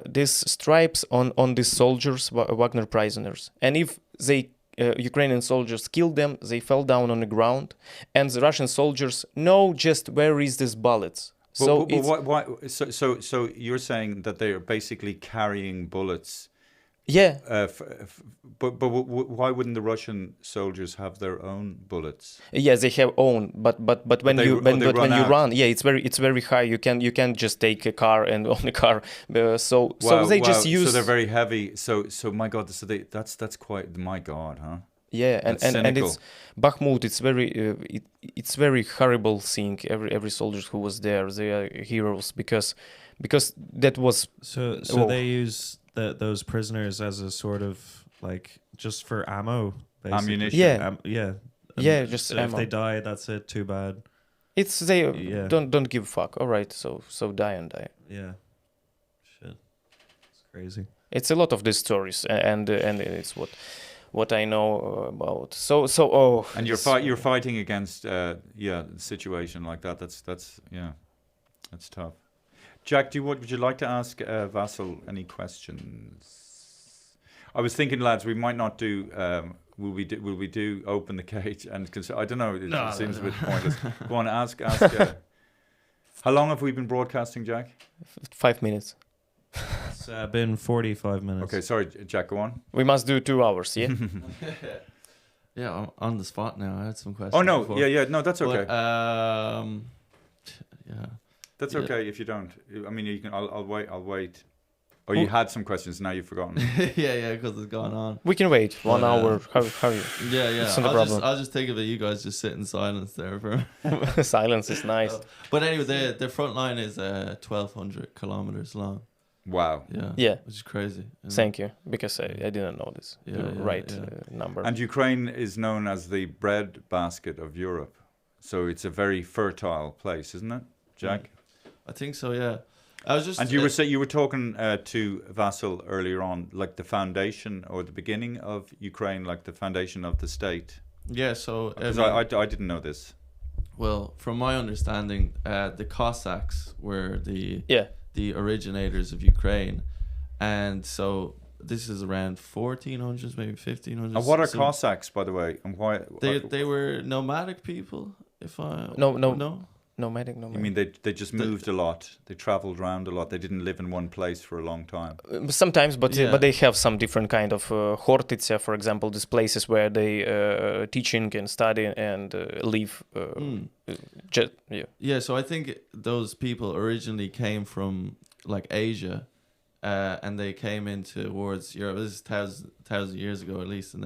these stripes on these soldiers, Wagner prisoners. And if they Ukrainian soldiers killed them, they fell down on the ground, and the Russian soldiers know just where is this bullets. So you're saying that they are basically carrying bullets. Yeah. But why wouldn't the Russian soldiers have their own bullets? Yeah, they have own, but when you run, yeah, it's very high. You can just take a car and own a car. Just use. So they're very heavy. So my God. So that's quite my God, huh? Yeah, and cynical. it's Bakhmut. It's very it's very horrible thing. Every soldier who was there, they are heroes because that was So Whoa. they use those prisoners as a sort of like just for ammo, basically. Ammunition. Yeah. Yeah. Yeah, just so if ammo. they die, that's it. Too bad. it's they Yeah. don't give a fuck. All right, so die and die. Yeah. Shit. It's crazy. It's a lot of these stories, and it's what I know about. So oh, And you're fighting against a situation like that. That's tough. Jack, would you like to ask Vasyl any questions? I was thinking, lads, we might not do. Will we do open the cage and I don't know. It seems a bit pointless. Go on, ask. How long have we been broadcasting, Jack? 5 minutes. It's been 45 minutes. Okay, sorry, Jack. Go on. We must do 2 hours. Yeah. Yeah, I'm on the spot now. I had some questions. Oh no, before. yeah, no, that's okay. But, yeah. That's yeah. okay if you don't. I mean, you can. I'll wait. Or you had some questions, now you've forgotten. yeah, because it's gone on. We can wait 1 But, hour. How you? Yeah. It's not a problem. I'll just think of it. You guys just sit in silence there for. Silence is nice. But anyway, the front line is 1,200 kilometers long. Wow. Yeah. Which is crazy. Thank you, because I didn't know this. Yeah, The yeah, right yeah. number. And Ukraine is known as the bread basket of Europe, so it's a very fertile place, isn't it, Jack? I think so. Yeah. I was just. And you were talking to Vasyl earlier on, like the foundation or the beginning of Ukraine, like the foundation of the state. Yeah. So. Because I didn't know this. Well, from my understanding, the Cossacks were the originators of Ukraine, and so this is around 1400s, maybe 1500s. And what are so Cossacks, by the way, and why? They were nomadic people. If I No. no. Nomadic. You mean they just moved a lot? They travelled around a lot. They didn't live in one place for a long time. Sometimes, but Yeah. they have some different kind of hortice, for example, these places where they teaching and study and live. Yeah, so I think those people originally came from like Asia, and they came in towards Europe. This is thousand years ago at least, and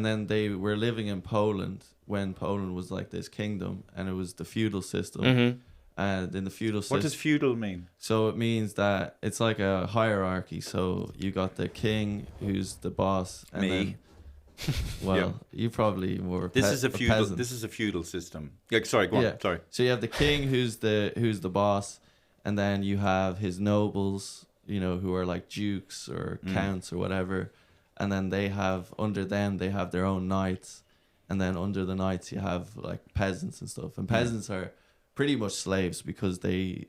then they were living in Poland when Poland was like this kingdom, and it was the feudal system. Mm-hmm. And in the feudal system, What does feudal mean? so it means that it's like a hierarchy. So you got the king, who's the boss, and Me. then, well, Yeah. you probably were. This is a feudal. peasant. This is a feudal system. Yeah, sorry, go on. Yeah. Sorry. So you have the king, who's the boss, and then you have his nobles, who are like dukes or counts or whatever, and then they have under them they have their own knights, and then under the knights you have like peasants and stuff, and peasants are pretty much slaves because they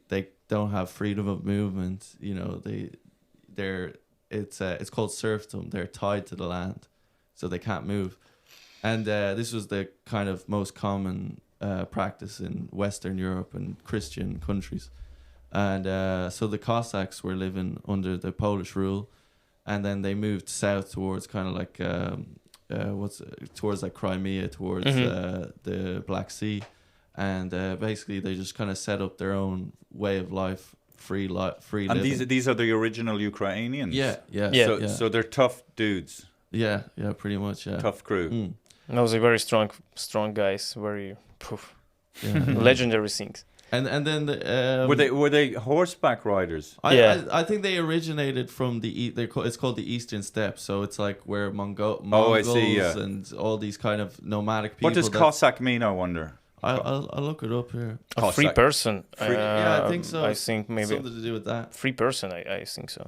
don't have freedom of movement. It's called serfdom. They're tied to the land, so they can't move. And this was the kind of most common practice in Western Europe and Christian countries. And so the Cossacks were living under the Polish rule, and then they moved south towards kind of like towards like Crimea, towards the Black Sea, and basically they just kind of set up their own way of life, free And living. these are the original Ukrainians. Yeah. So they're tough dudes, Yeah, pretty much. Yeah. tough crew. Mm. Those are very strong guys. Very Yeah. legendary things. And then the, Were they horseback riders? I think they originated from it's called the Eastern Steppe, so it's like where Mongols I see, yeah. and all these kind of nomadic people. What does Cossack mean, I wonder? I'll look it up here. A free Cossack. person. Yeah, I think so. I think maybe Something to do with that. free person. I think so.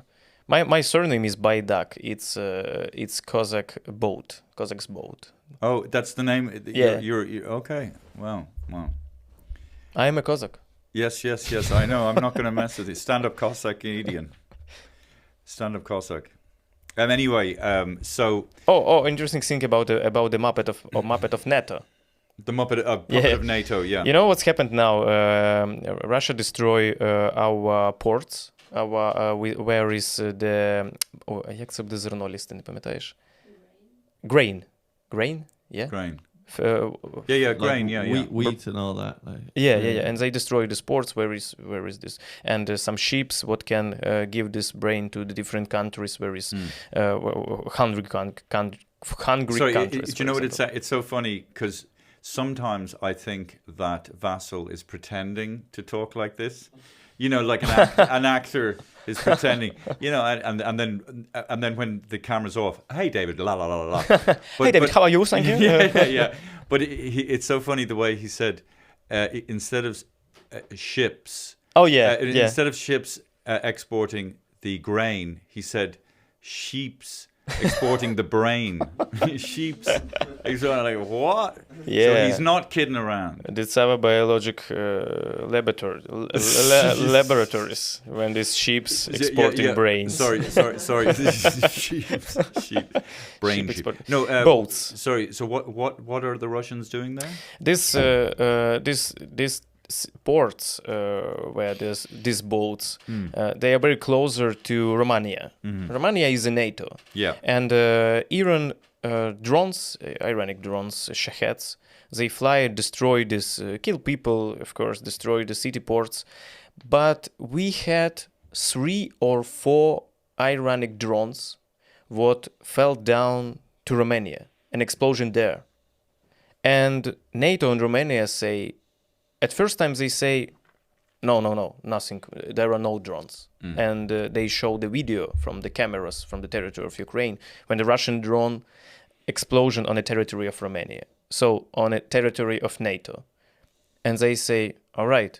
My surname is ByDuck. It's Cossacks boat. Oh, that's the name. Yeah. You're okay. Wow. I am a Cossack. Yes. I know. I'm not going to mess with it. Stand-up Cossack Indian. Stand-up Cossack. Anyway, so Interesting thing about the Muppet of NATO. the Muppet Yeah. of NATO. Yeah. You know what's happened now? Russia destroy our ports. Where is the як це буде зерно лізти, не пам'ятаєш? Grain. Yeah. Grain. Yeah. Grain. Like wheat and all that. Like, Yeah. And they destroy the ports. Where is this? And some ships what can give this grain to the different countries. Where is hungry hungry Sorry, countries. do you know what it's so funny because sometimes I think that Vasyl is pretending to talk like this. You know, like an actor is pretending. You know, and then when the camera's off, hey David, la la la la. Hey David, how are you? Thank you. Yeah. But it's so funny the way he said instead of ships. Oh yeah, Instead of ships exporting the grain, he said sheeps exporting the brain. Sheeps. He's sort of like, what? Yeah. So he's not kidding around. It's our biologic laboratories when these sheeps exporting brains. Sorry. Sheeps. Sheep. Brain Sheep sheep. export- No, Boats. Sorry. So what are the Russians doing there? This ports where there's these boats, they are very closer to Romania. Romania is in NATO. Yeah. And Iran drones, Iranic drones, Shaheds, they fly, destroy this, kill people, of course, destroy the city ports. But we had 3 or 4 Iranic drones what fell down to Romania, an explosion there. And NATO and Romania say, at first time they say, no, nothing, there are no drones. And they show the video from the cameras from the territory of Ukraine when the Russian drone explosion on the territory of Romania, so on a territory of NATO. And they say, all right,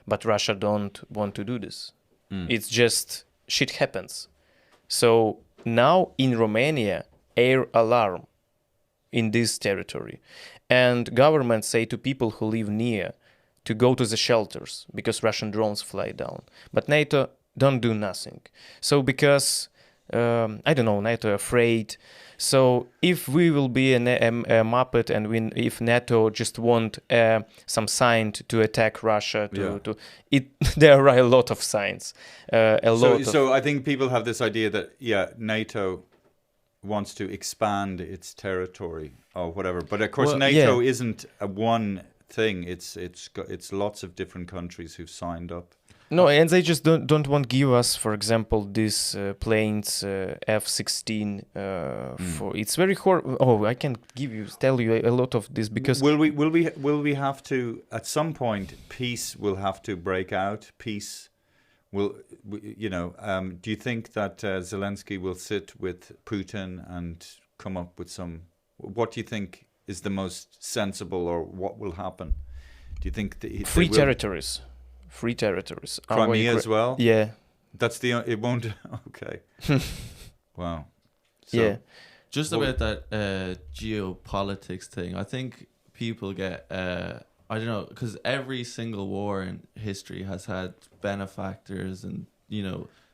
but Russia don't want to do this. It's just shit happens. So now in Romania, air alarm in this territory. And governments say to people who live near to go to the shelters because Russian drones fly down. But NATO don't do nothing. So because, I don't know, NATO Mm. afraid. So if we will be a Muppet and if NATO just want some sign to attack Russia, there are a lot of signs. So I think people have this idea that, NATO wants to expand its territory or whatever. But of course, NATO isn't a one thing. It's lots of different countries who've signed up. No, and they just don't want to give us, for example, these planes F-16. For it's very horrible. Oh, I can tell you a lot of this because will we have to at some point peace will have to break out. Peace will, do you think that Zelensky will sit with Putin and come up with some? What do you think is the most sensible, or what will happen? Do you think free territories? Free territories. Crimea as well? Yeah. That's it won't... Okay. Wow. So, yeah. Just about that geopolitics thing, I think people get... I don't know, because every single war in history has had benefactors and,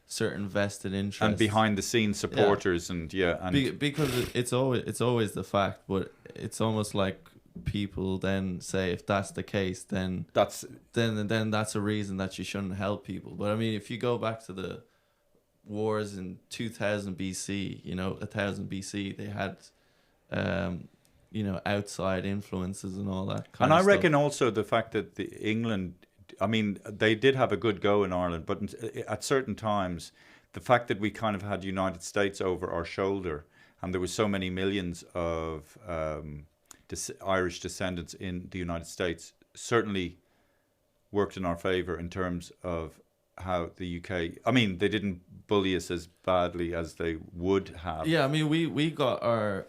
certain vested interests. And behind-the-scenes supporters because it's always the fact, but it's almost like people then say if that's the case, then that's a reason that you shouldn't help people. But I mean, if you go back to the wars in 2000 BC, 1000 BC, they had outside influences and all that kind and of I stuff. reckon also the fact that England, I mean, they did have a good go in Ireland, but at certain times the fact that we kind of had United States over our shoulder and there were so many millions of Irish descendants in the United States certainly worked in our favour in terms of how the UK, I mean, they didn't bully us as badly as they would have. Yeah, I mean, we got our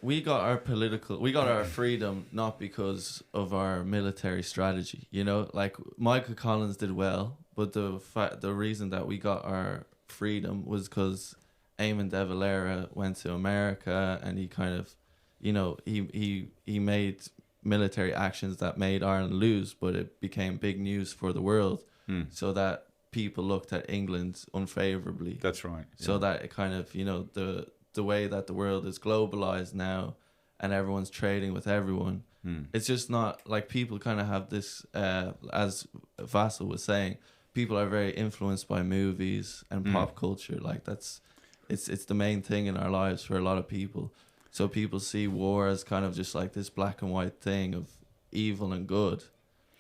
freedom not because of our military strategy, like Michael Collins did well, but the reason that we got our freedom was because Eamon de Valera went to America and he kind of, he made military actions that made Ireland lose, but it became big news for the world, so that people looked at England unfavorably. That's right. So that it kind of, the way that the world is globalized now and everyone's trading with everyone, it's just not like people kind of have this, as Vasyl was saying, people are very influenced by movies and pop culture. Like it's the main thing in our lives for a lot of people. So people see war as kind of just like this black and white thing of evil and good.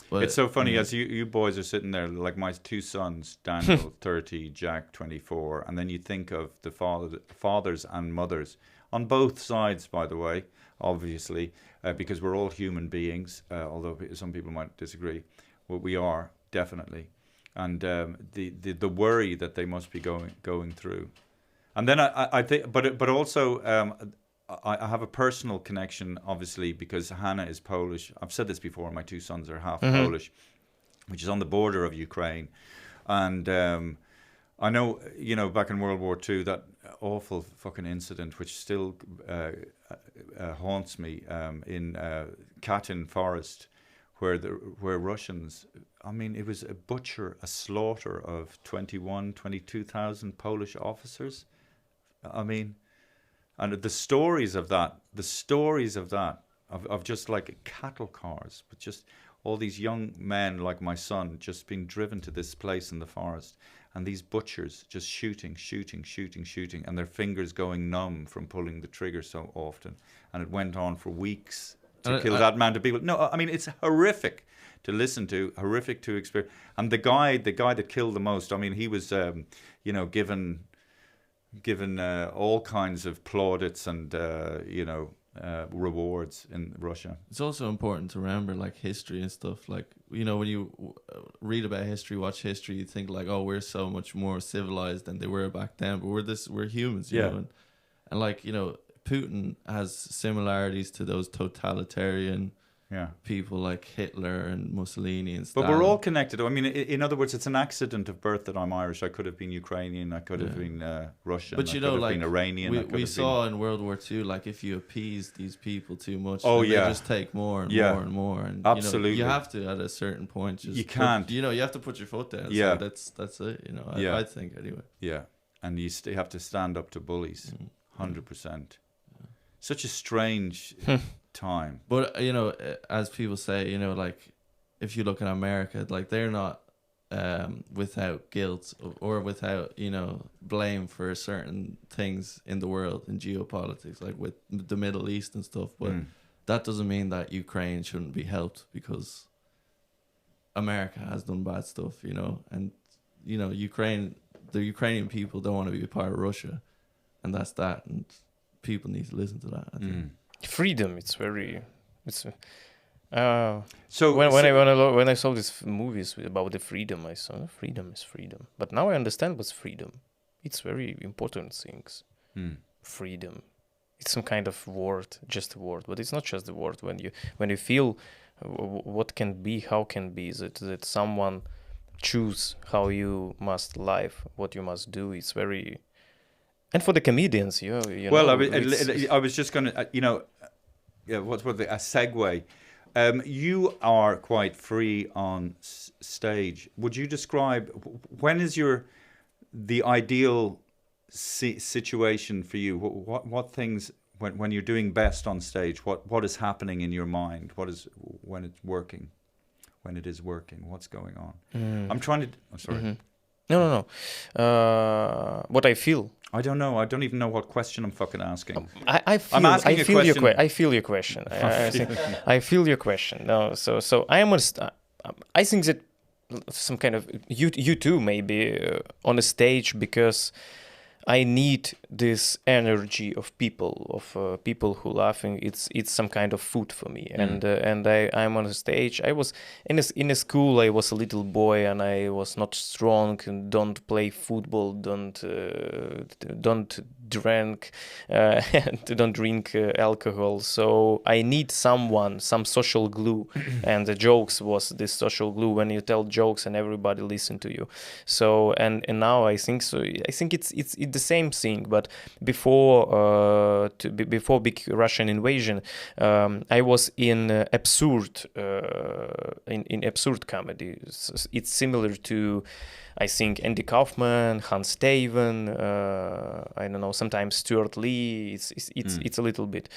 But it's so funny as you boys are sitting there, like my two sons, Daniel 30, Jack 24, and then you think of the fathers and mothers. on both sides, by the way, obviously, because we're all human beings, although some people might disagree. Well, we are, definitely. And the worry that they must be going through. And then I think, but also I have a personal connection, obviously, because Hannah is Polish. I've said this before. My two sons are half Polish, which is on the border of Ukraine, and I know, back in World War II, that awful fucking incident, which still haunts me, in Katyn Forest, where Russians, I mean, it was a slaughter of 22,000 Polish officers. I mean, and the stories of that, of just like cattle cars, but just all these young men like my son just being driven to this place in the forest, and these butchers just shooting, and their fingers going numb from pulling the trigger so often. And it went on for weeks to kill that amount of people. No, I mean, it's horrific to listen to, horrific to experience. And the guy that killed the most, I mean, he was, given all kinds of plaudits and, rewards in Russia. It's also important to remember, like, history and stuff. Like, when you read about history, watch history, you think like, oh, we're so much more civilized than they were back then. But we're humans, you know. And like, Putin has similarities to those totalitarian people like Hitler and Mussolini and Stalin. But we're all connected. I mean, in other words, it's an accident of birth that I'm Irish. I could have been Ukrainian. I could have been Russian. But I could have been Iranian. We saw in World War II, like, if you appease these people too much, they just take more and more and more. And absolutely, you have to, at a certain point, you can't. You have to put your foot down. Yeah, so that's it. I think anyway. Yeah, and you have to stand up to bullies, 100%. Such a strange time. But as people say, like, if you look at America, like, they're not without guilt or without blame for certain things in the world, in geopolitics, like with the Middle East and stuff. But that doesn't mean that Ukraine shouldn't be helped, because America has done bad stuff, and the Ukrainian people don't want to be a part of Russia, and that's that. And people need to listen to that, I think. Freedom, so when I saw these movies about the freedom, I saw freedom is freedom. But now I understand what's freedom. It's very important things. Freedom. It's some kind of word, just a word, but it's not just a word. When you feel what can be, how can be, that someone choose how you must live, what you must do. It's very. And for the comedians, well, I was just going to, what's a segue? You are quite free on stage. Would you describe, when is the ideal situation for you? What things, when you're doing best on stage, what is happening in your mind? What is, when it's working, when it is working, what's going on? I'm trying to, I'm sorry. Mm-hmm. No. What I feel. I don't know. I don't even know what question I'm fucking asking. I feel your question. I feel your question. No, so I think that some kind of you too maybe on a stage, because I need this energy of people who laughing. It's some kind of food for me. And I'm on a stage. I was in a school. I was a little boy and I was not strong. And don't play football. Don't drink. Don't drink alcohol. So I need some social glue. And the jokes was this social glue. When you tell jokes and everybody listen to you. So and now I think so. I think it's the same thing, but before big Russian invasion, I was in absurd comedy. It's similar to, I think, Andy Kaufman, Hans Steven, I don't know, sometimes Stuart Lee. It's a little bit,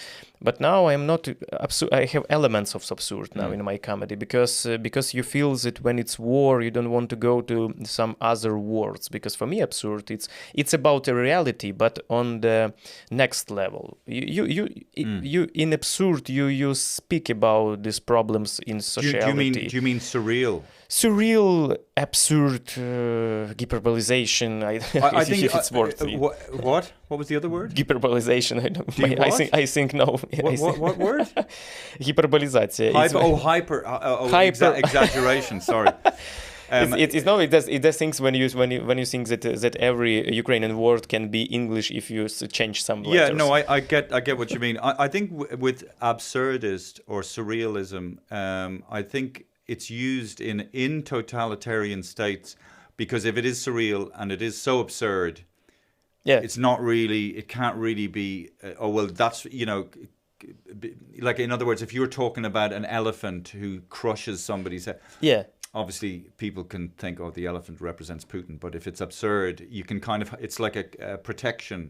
but now I'm not absurd. I have elements of absurd now in my comedy, because you feel that when it's war, you don't want to go to some other words. Because for me, absurd, it's about a reality, but but on the next level. You in absurd you speak about these problems in Do sociality. you mean surreal? Surreal, absurd, hyperbolization. I think if it's worth it. What? What was the other word? Hyperbolization. I don't. Do you what? I think no. What word? Hyperbolization. Hyper. Exaggeration. Sorry. It does things when you think that every Ukrainian word can be English if you change some letters. Yeah, no, I get what you mean. I think with absurdist or surrealism, I think it's used in totalitarian states because if it is surreal and it is so absurd, it's not really. It can't really be. That's like in other words, if you're talking about an elephant who crushes somebody's head. Yeah. Obviously, people can think, the elephant represents Putin. But if it's absurd, you can it's like a protection.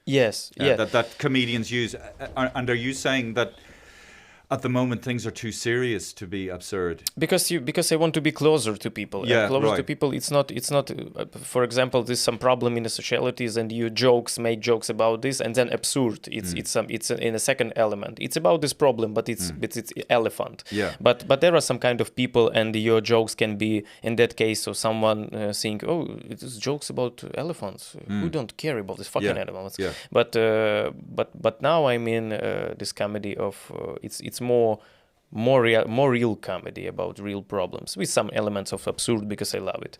Yes, that comedians use. And are you saying that at the moment things are too serious to be absurd? Because I want to be closer to people. Yeah, and closer right. to people. It's not. For example, there's some problem in the socialities, and you make jokes about this, and then absurd. It's in a second element. It's about this problem, but it's elephant. Yeah. But there are some kind of people, and your jokes can be in that case. So someone think, it's jokes about elephants. Who don't care about this fucking animals? Yeah. But now I mean this comedy of it's more real comedy about real problems with some elements of absurd because I love it.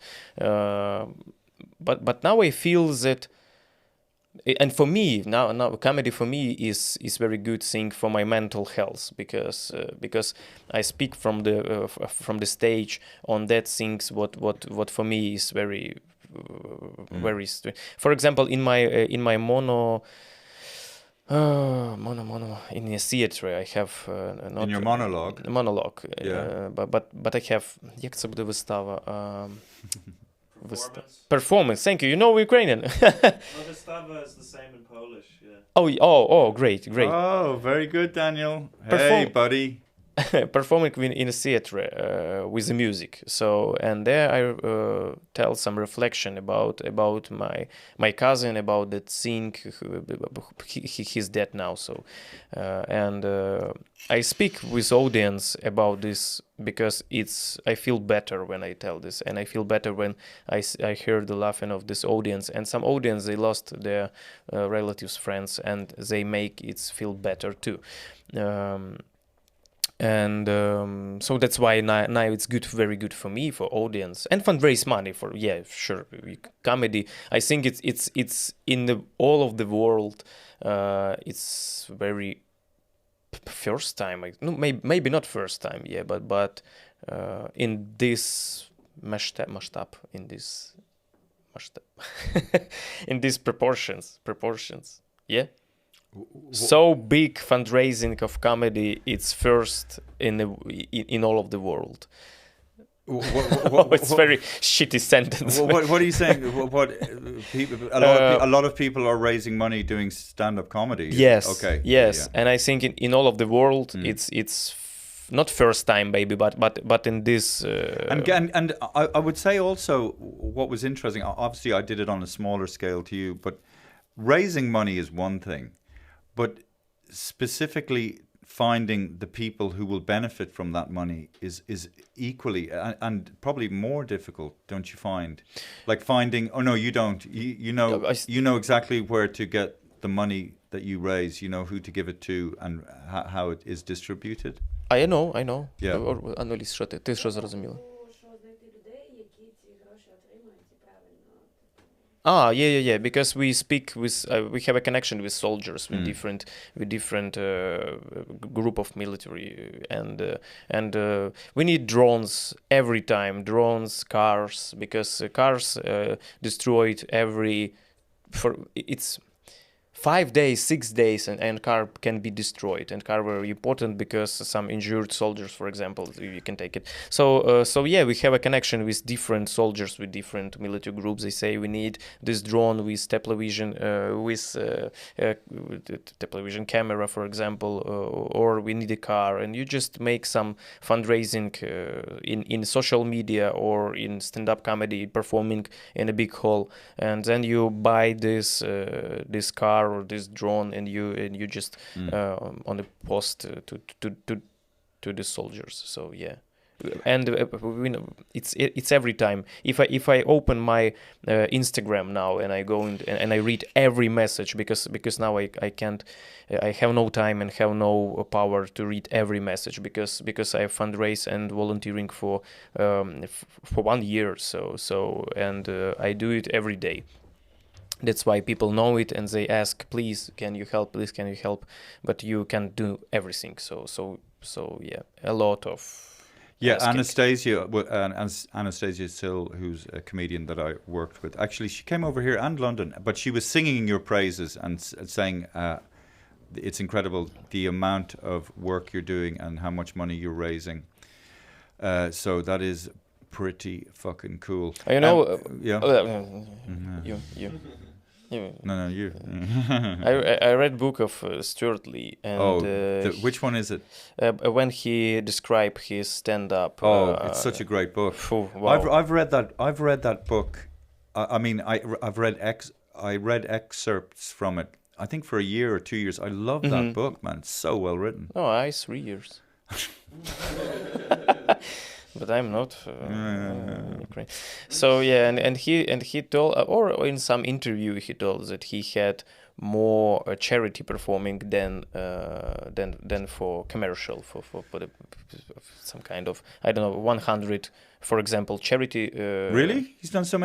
But now I feel that, and for me now comedy for me is very good thing for my mental health because I speak from the stage on that things what for me is very very. For example, in my mono in a theater I have not in your monologue. Yeah. But I have як це буде вистава? Performance. Thank you. You know Ukrainian. Wystava is the same in Polish. Yeah. Oh, great. Oh, very good, Daniel. Hey, buddy. Performing in a theater with the music. So and there I tell some reflection about my cousin, about that thing. He's dead now. So and I speak with audience about this because I feel better when I tell this, and I feel better when I hear the laughing of this audience. And some audience, they lost their relatives, friends, and they make it feel better too. So that's why now it's very good for me, for audience, and fundraise money for sure comedy. I think it's in all of the world. It's very first time. Maybe not first time, but in this masштаб, in these proportions, yeah. So big fundraising of comedy, it's first in all of the world. It's very shitty sentence. What are you saying? A lot of people are raising money doing stand-up comedy. Yes. Okay. Yes, yeah. and I think in all of the world, it's not first time, maybe, but in this. And I would say also what was interesting. Obviously, I did it on a smaller scale to you, but raising money is one thing. But specifically finding the people who will benefit from that money is equally and probably more difficult, don't you find? Like finding, oh no, you don't. You know exactly where to get the money that you raise. You know who to give it to and how it is distributed. I know. Yeah. Annalise, що ти що зрозуміла? Що знайти людей, які ці гроші отримають і правильно. Yeah. Because we speak with, we have a connection with soldiers, with different group of military, and we need drones every time. Drones, cars, because cars destroyed 5 days, 6 days, and car can be destroyed. And car very important because some injured soldiers, for example, you can take it. So yeah, we have a connection with different soldiers, with different military groups. They say we need this drone with television, with television camera, for example, or we need a car, and you just make some fundraising in social media or in stand-up comedy, performing in a big hall, and then you buy this car or this drone, and you just on the post to the soldiers. So yeah, and it's every time. If I open my Instagram now and I go and I read every message, because now I can't, I have no time and have no power to read every message because I fundraise and volunteering for 1 year. So I do it every day. That's why people know it and they ask, please, can you help? Please, can you help? But you can't do everything. So yeah, a lot of asking. Anastasia Sill, who's a comedian that I worked with. Actually, she came over here and London, but she was singing your praises and saying it's incredible the amount of work you're doing and how much money you're raising. So that is pretty fucking cool. You know, yeah. You. No, you. I read book of Stuart Lee, and which one is it? When he described his stand-up. It's such a great book. Wow. I've read that book. I mean, I read excerpts from it. I think for a year or 2 years. I love that book, man. It's so well written. Oh, 3 years. But I'm not Ukrainian. So yeah, and he told, or in some interview he told that he had more charity performing than for commercial for some kind of, I don't know, 100, for example, charity. Really? He's done so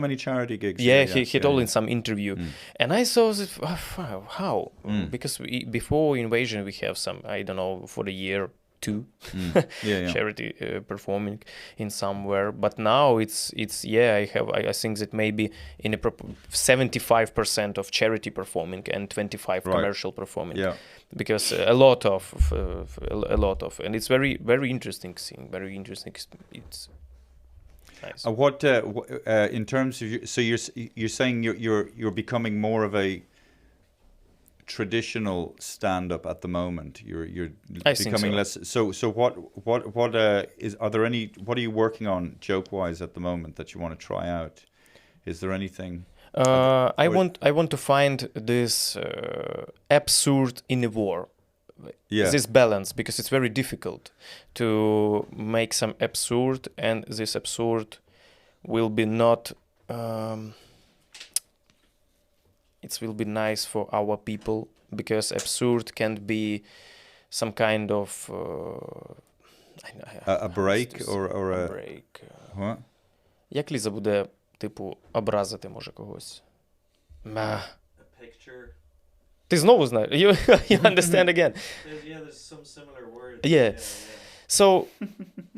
many charity gigs. Yeah, he told in some interview, and I saw that how because before invasion we have some, I don't know, for the year 2 charity performing in somewhere, but now it's I think that maybe in a 75% of charity performing and 25 commercial performing, because a lot of and it's very very interesting thing, very interesting. It's nice. What in terms of so you're saying you're becoming more of a traditional stand-up at the moment. You're becoming less. So what are you working on joke-wise at the moment that you want to try out? Is there anything? I want to find this absurd in a war. This balance, because it's very difficult to make some absurd, and this absurd will be not. It will be nice for our people, because absurd can be some kind of a break or a break. What? Як Ліза буде, типу, образити може когось? A picture. Ти знову знаєш? You understand again. There's some similar words. Yeah. So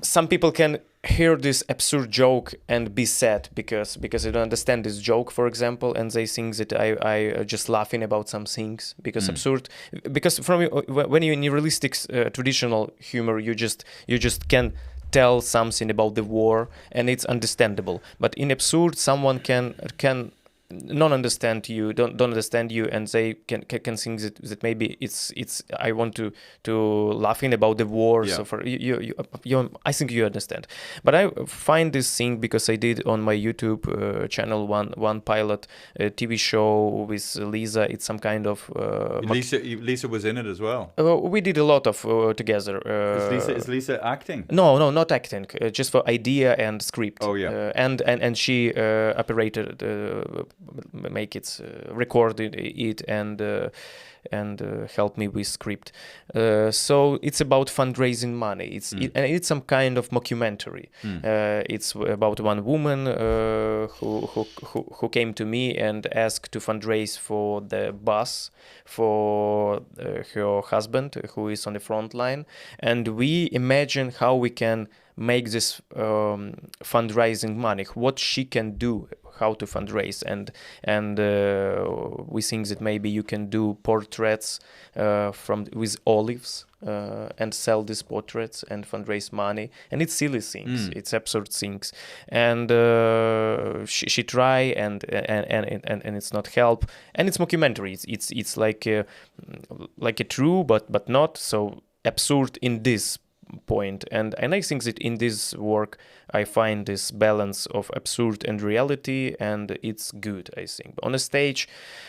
some people can hear this absurd joke and be sad because they don't understand this joke, for example, and they think that I just laughing about some things because absurd. Because when you're in realistic traditional humor, you just can tell something about the war and it's understandable. But in absurd, someone can don't understand you, don't understand you, and they can think that maybe it's I want to laughing about the war. So for you I think you understand. But I find this thing because I did on my YouTube channel one pilot TV show with Lisa. It's some kind of Lisa was in it as well. We did a lot of together. Is Lisa acting? No, not acting. Just for idea and script. Oh yeah. And she operated. Make it, recorded it, and and help me with script. So it's about fundraising money. And it's some kind of mockumentary. It's about one woman who came to me and asked to fundraise for the bus for her husband who is on the front line, and we imagine how we can make this fundraising money, what she can do, how to fundraise, and we think that maybe you can do portraits with olives and sell these portraits and fundraise money, and it's silly things, it's absurd things, and she try and it's not help, and it's mockumentary. It's like a true but not so absurd in this point, and I think that in this work I find this balance of absurd and reality, and it's good. I think on a stage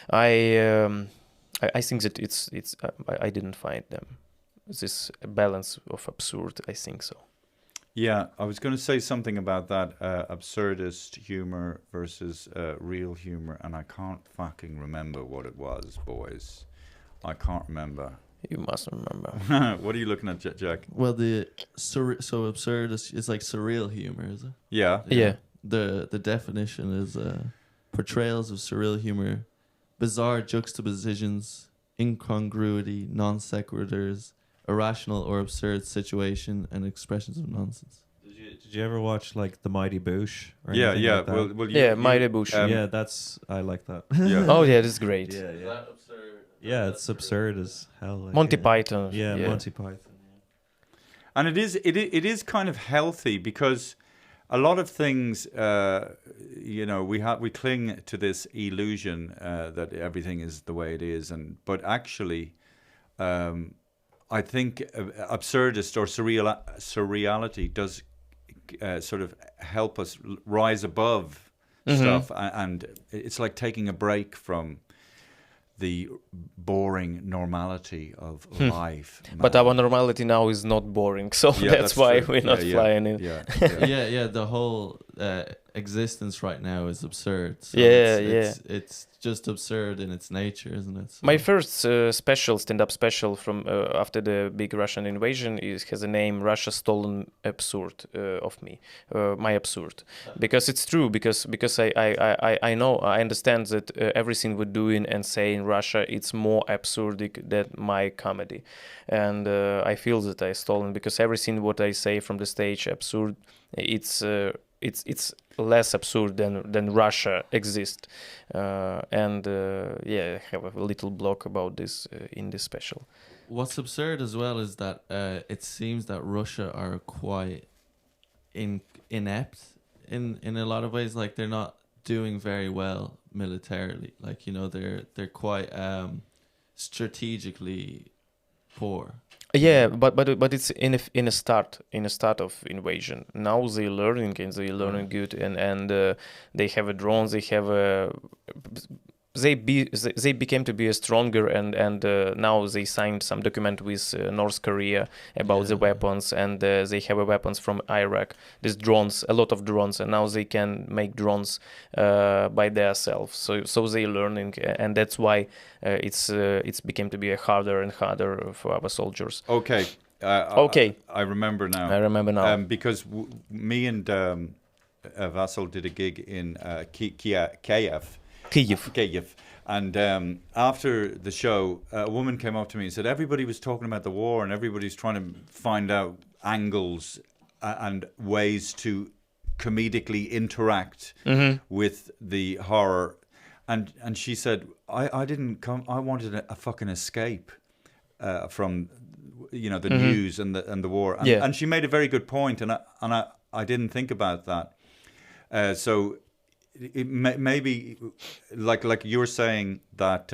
I think that it's I didn't find this balance of absurd. I think so. Yeah, I was going to say something about that absurdist humor versus real humor, and I can't fucking remember what it was, boys. I can't remember. You must remember. What are you looking at, Jack? Well, so absurd is like surreal humor, is it? Yeah. Yeah. The definition is portrayals of surreal humor, bizarre juxtapositions, incongruity, non sequiturs, irrational or absurd situation, and expressions of nonsense. Did you ever watch like The Mighty Boosh? Or Yeah, anything yeah. like that? Well, Mighty Bush. Yeah, I like that. Yeah. Oh yeah, that's great. That absurd? Yeah, it's absurd as hell. Like, Monty Python. Yeah, Monty Python. And it is kind of healthy, because a lot of things, we cling to this illusion that everything is the way it is, but actually, I think absurdist or surreality does sort of help us rise above stuff, and it's like taking a break from the boring normality of life. But our normality now is not boring, so that's why true. we're not flying in. Yeah. The whole existence right now is absurd. So it's just absurd in its nature, isn't it? So. My first stand-up special from after the big Russian invasion has a name Russia Stolen Absurd of me, my absurd, because it's true, because I know, I understand that everything we're doing and saying Russia, it's more absurd than my comedy, and I feel that I stolen, because everything what I say from the stage absurd, it's less absurd than Russia exists, and I have a little block about this in this special. What's absurd as well is that it seems that Russia are quite inept in a lot of ways. Like, they're not doing very well militarily. Like, they're quite strategically poor. Yeah, but it's in a start of invasion. Now they're learning, and they're learning good, and they have a drone. They have they became to be a stronger, and now they signed some document with North Korea about the weapons, and they have weapons from Iraq. These drones, a lot of drones, and now they can make drones by themselves. So they're learning, and that's why it's became to be harder and harder for our soldiers. Okay. Okay. I remember now. I remember now. Because me and Vasyl did a gig in Kiev. And after the show, a woman came up to me and said everybody was talking about the war, and everybody's trying to find out angles and ways to comedically interact with the horror. And she said, I didn't come. I wanted a fucking escape from the news and the war. And she made a very good point, and I didn't think about that. So. It maybe like you were saying that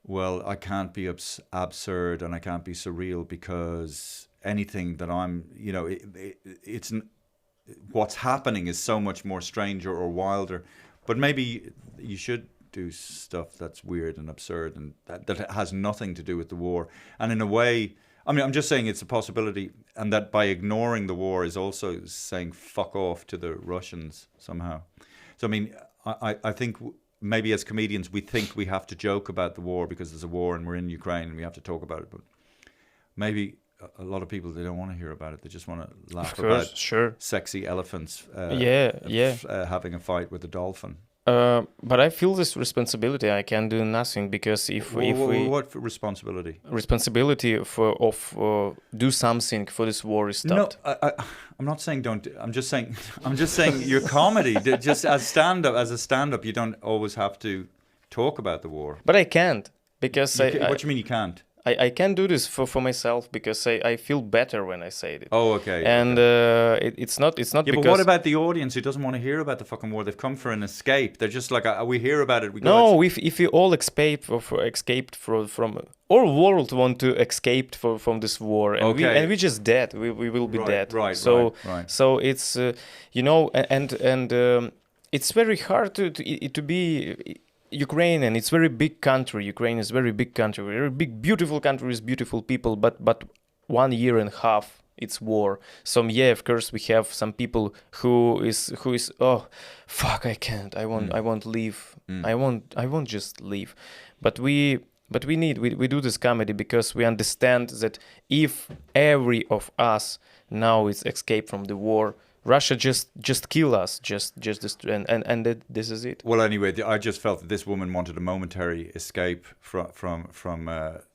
well, I can't be absurd and I can't be surreal, because anything that I'm it's what's happening is so much more stranger or wilder. But maybe you should do stuff that's weird and absurd and that has nothing to do with the war. And in a way, I mean, I'm just saying it's a possibility, and that by ignoring the war is also saying fuck off to the Russians somehow. So, I mean, I think maybe as comedians we think we have to joke about the war because there's a war and we're in Ukraine and we have to talk about it. But maybe a lot of people, they don't want to hear about it. They just want to laugh about Sure. sexy elephants having a fight with a dolphin. But I feel this responsibility. I can do nothing because if we What responsibility? Responsibility of do something for this war is stopped. No, I'm not saying don't. I'm just saying your comedy. Just as a stand-up, you don't always have to talk about the war. But I can't because What do you mean you can't? I can do this for myself because I feel better when I say it. Oh, okay. And it's not Yeah, because. but what about the audience who doesn't want to hear about the fucking war? They've come for an escape. They're just like, we hear about it. We go, No, if we all escaped from our world want to escape from this war, and we just dead. We will be dead. Right. So it's it's very hard to be Ukrainian. It's very big country. Ukraine is very big country, very big, beautiful country with beautiful people. But 1 year and a half it's war. So of course we have some people who is oh fuck, I can't. I won't leave. I won't just leave. But we do this comedy because we understand that if every of us now is escape from the war, Russia just kill us, and this is it. Well, anyway, I just felt that this woman wanted a momentary escape from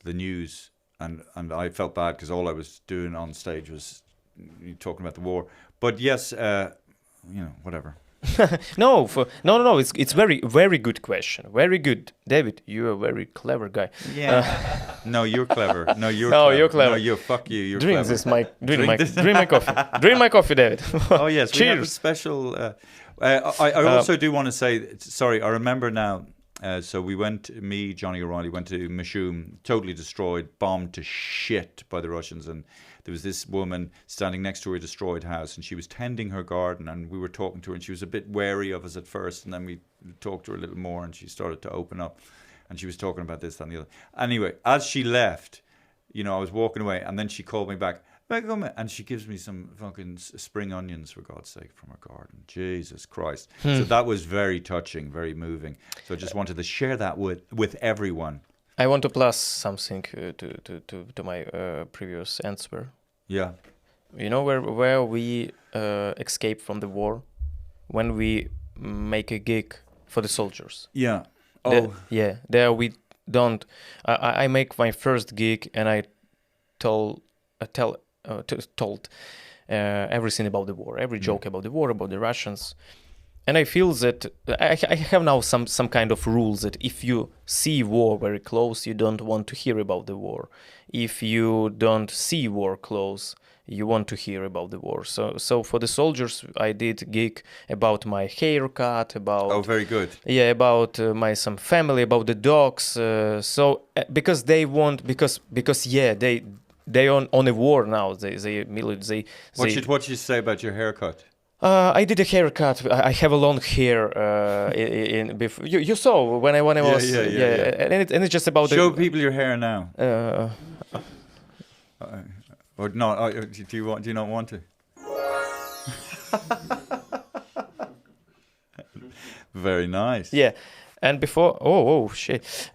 the news, and I felt bad because all I was doing on stage was talking about the war. But yes, whatever. No. It's very good question. Very good, David. You're a very clever guy. Yeah. No, you're clever. No, you're. No, clever. you're clever. No, fuck you. You're drink clever. this, Mike. Drink my coffee. Drink my coffee, David. Oh yes. Cheers. We have a special. I also do want to say. Sorry, I remember now. So we went. Me, Johnny O'Reilly, went to Meshoum, totally destroyed, bombed to shit by the Russians, and there was this woman standing next to her destroyed house, and she was tending her garden, and we were talking to her, and she was a bit wary of us at first, and then we talked to her a little more, and she started to open up, and she was talking about this, that, and the other. Anyway, as she left, I was walking away, and then she called me back, and she gives me some fucking spring onions, for God's sake, from her garden. Jesus Christ. So that was very touching, very moving. So I just wanted to share that with everyone. I want to plus something to my previous answer. Yeah. You know where we escape from the war? When we make a gig for the soldiers. Yeah. Oh. There we don't. I make my first gig and I told everything about the war, every joke about the war, about the Russians. And I feel that I have now some kind of rules that if you see war very close, you don't want to hear about the war. If you don't see war close, you want to hear about the war. So for the soldiers, I did gig about my haircut, about very good. Yeah, about some family, about the dogs. Because they want they on a war now. What you say about your haircut? I did a haircut. I have a long hair. Before you saw when I was and it's just about show people your hair now. Or not? Do you not want to? Very nice. Yeah, and before shit.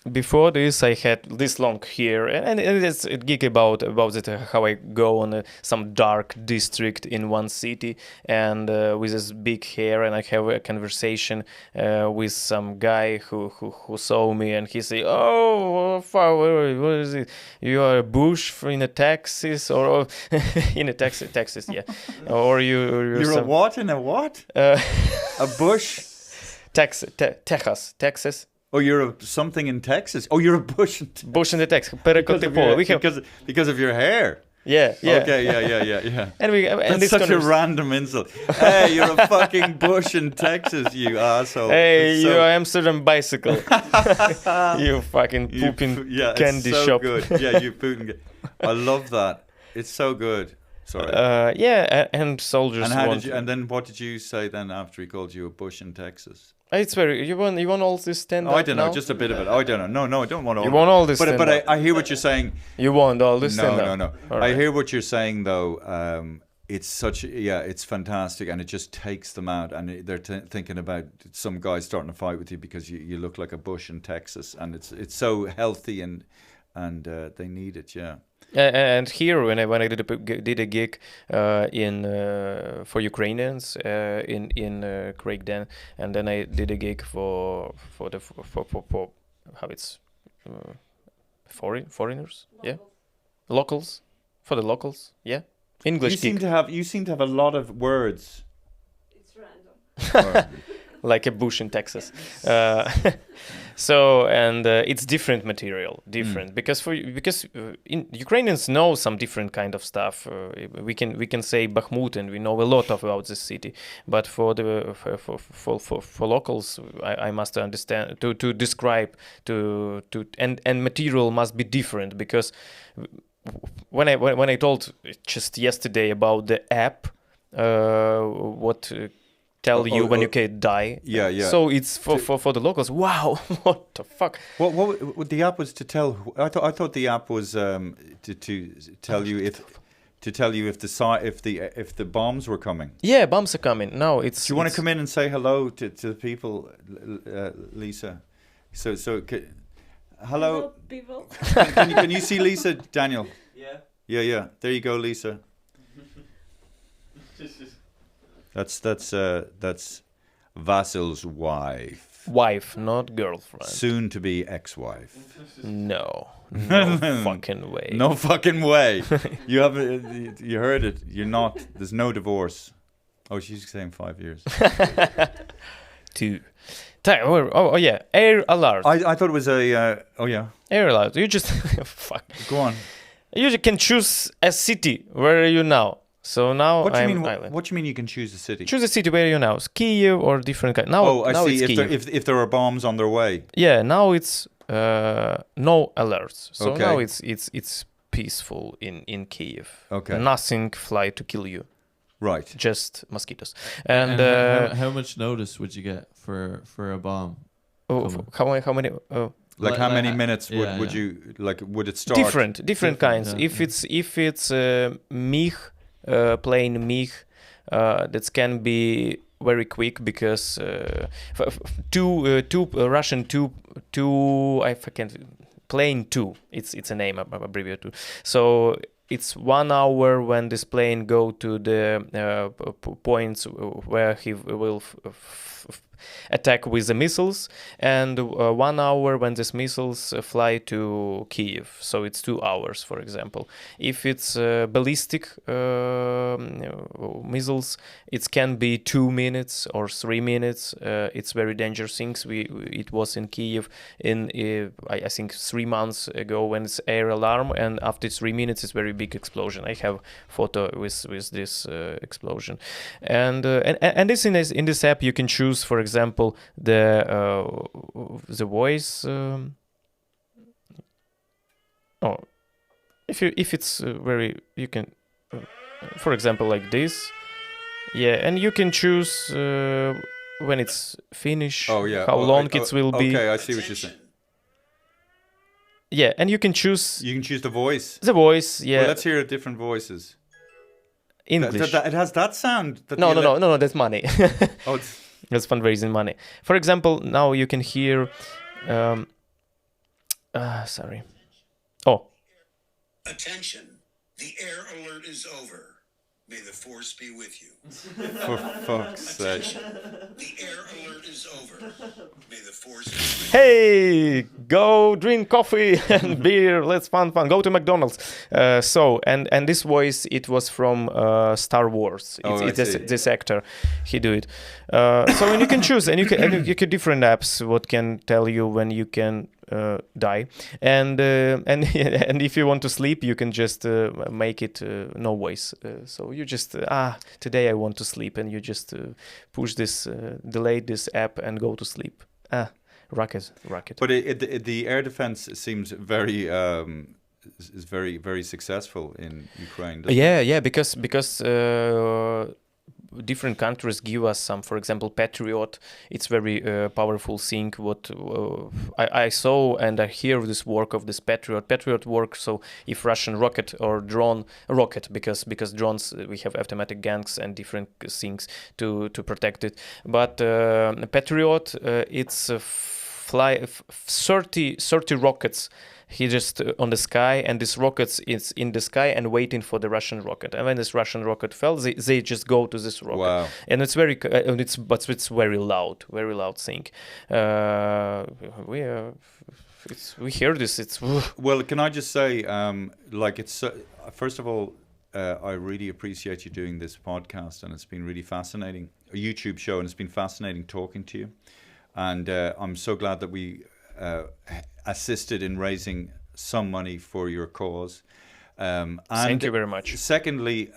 Before this, I had this long hair, and it's a gig about it, how I go on some dark district in one city, and with this big hair, and I have a conversation with some guy who saw me, and he say, "Oh, what is it? You are a bush in a Texas, or in a Texas, yeah, or you're a what in a what? A bush, Texas." Oh, you're something in Texas. Oh, you're a bush in Texas. Bush in the Texas. Because of your hair. Yeah. Okay, yeah. And that's such a random insult. Hey, you're a fucking bush in Texas, you asshole. Hey, you Amsterdam bicycle. You fucking pooping candy so shop. Good. Yeah, you pooping. I love that. It's so good. Sorry. And soldiers. And then what did you say then after he called you a bush in Texas? It's very. You want all this stand up? I don't know, just a bit of it. I don't know. No, I don't want all. You want all this? But I hear what you're saying. You want all this? No. I hear what you're saying though. it's such it's fantastic, and it just takes them out, and they're thinking about some guy starting a fight with you because you look like a bush in Texas, and it's so healthy, and they need it. And here, when I did a gig in for Ukrainians in Craigden, and then I did a gig for how it's foreigners, locals, for the locals, English You gig. seem to have a lot of words. It's random. Like a bush in Texas. So and it's different material, because in Ukrainians know some different kind of stuff. We can say Bakhmut, and we know a lot about this city. But for the for locals, I must understand to describe and material must be different, because when I told just yesterday about the app, what tell you when you can die. So it's for the locals. Wow, what the fuck? What the app was to tell? I thought the app was to tell you if the bombs were coming. Yeah, bombs are coming. No, it's. Do you want to come in and say hello to the people, Lisa? So hello. Hello, people. Can you see Lisa, Daniel? Yeah. There you go, Lisa. That's Vasyl's wife. Wife, not girlfriend. Soon to be ex-wife. No fucking way. No fucking way. You haven't. You heard it. You're not. There's no divorce. Oh, she's saying 5 years. 2. Oh yeah, air alert. I thought it was a. Air alert. You just fuck. Go on. You can choose a city. Where are you now? So now What do you I'm mean? island. What do you mean? You can choose a city. Choose a city where you now. Kyiv or different kind. Now, I now see. it's Kyiv. If there are bombs on their way. Yeah, now it's no alerts. So Okay. now it's peaceful in Kyiv. Okay. Nothing fly to kill you. Right. Just mosquitoes. And how much notice would you get for a bomb? how many? Like how many minutes would yeah. you like? Would it start? Different kinds. Yeah. If it's MiG, plane MiG, that can be very quick, because two Russian two I can't plane 2. It's a name abbreviated. So it's 1 hour when this plane go to the points where he will attack with the missiles, and 1 hour when these missiles fly to Kyiv. So it's 2 hours, for example. If it's ballistic missiles, it can be 2 minutes or 3 minutes. It's very dangerous things. It was in Kyiv I think 3 months ago, when it's air alarm, and after 3 minutes it's very big explosion. I have photo with this explosion, and this in this app you can choose, for example, the voice. If it's very, you can, for example, like this. Yeah, and you can choose when it's finished. Oh yeah. How long it will be. Okay, I see what you're saying. Yeah, and you can choose. You can choose the voice. The voice. Yeah. Well, let's hear different voices. English. It has that sound. No. That's money. Oh, it's... That's fundraising money. For example, now you can hear. Sorry. Oh. Attention. The air alert is over. May the force be with you. For fuck's sake. Attention. The air alert is over. May the force be with Hey, go drink coffee and beer. Let's fun. Go to McDonald's. And this voice, it was from Star Wars. It's this actor. He do it. So and you can choose, and you can different apps what can tell you when you can die, and if you want to sleep, you can just make it no voice. So you just today I want to sleep, and you just push this delay this app and go to sleep. Rocket. But the air defense seems very is very, very successful in Ukraine. Yeah, because different countries give us some, for example, Patriot. It's very powerful thing. What I saw and I hear this work of this Patriot work. So if Russian rocket or drone rocket, because drones we have automatic guns and different things to protect it. But Patriot, it's fly 30 rockets. He just on the sky, and this rockets is in the sky and waiting for the Russian rocket. And when this Russian rocket fell, they just go to this rocket. Wow. And it's very it's very loud thing. We hear this. It's Well, can I just say, like, it's first of all, I really appreciate you doing this podcast, and it's been really fascinating, a YouTube show, and it's been fascinating talking to you. And I'm so glad that we assisted in raising some money for your cause. And thank you very much. Secondly,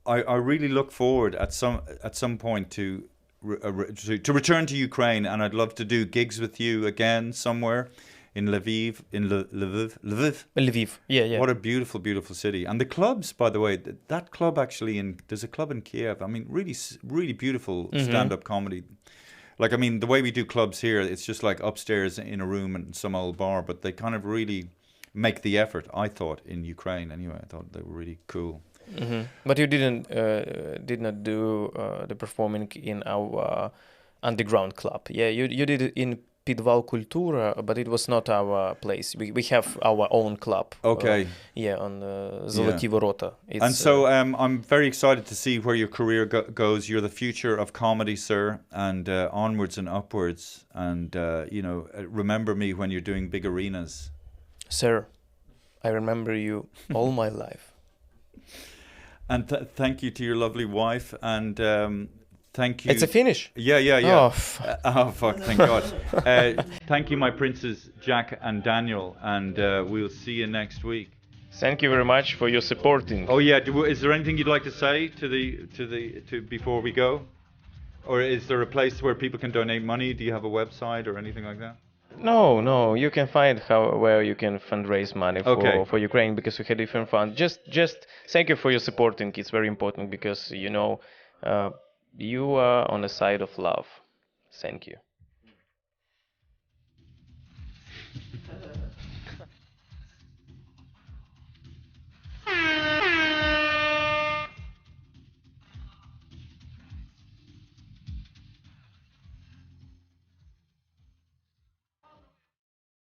I really look forward at some point to return to Ukraine, and I'd love to do gigs with you again somewhere in Lviv. Lviv. Yeah. What a beautiful, beautiful city. And the clubs, by the way, that club actually there's a club in Kiev. I mean, really, really beautiful stand-up comedy. Like, I mean, the way we do clubs here, it's just like upstairs in a room in some old bar, but they kind of really make the effort, I thought, in Ukraine anyway. I thought they were really cool. But you did not do the performing in our underground club. Yeah, you did it in Підвал Культура, but it was not our place. We have our own club. Okay. On Золоті Ворота. And so I'm very excited to see where your career goes. You're the future of comedy, sir, and onwards and upwards. And, remember me when you're doing big arenas. Sir, I remember you all my life. And thank you to your lovely wife, and thank you. It's a finish. Yeah. Oh, fuck, thank God. Thank you, my princes, Jack and Daniel, and we'll see you next week. Thank you very much for your supporting. Oh yeah, is there anything you'd like to say to before we go? Or is there a place where people can donate money? Do you have a website or anything like that? No, you can find where you can fundraise money for Ukraine, because we had different funds. Just thank you for your supporting. It's very important because you are on the side of love. Thank you.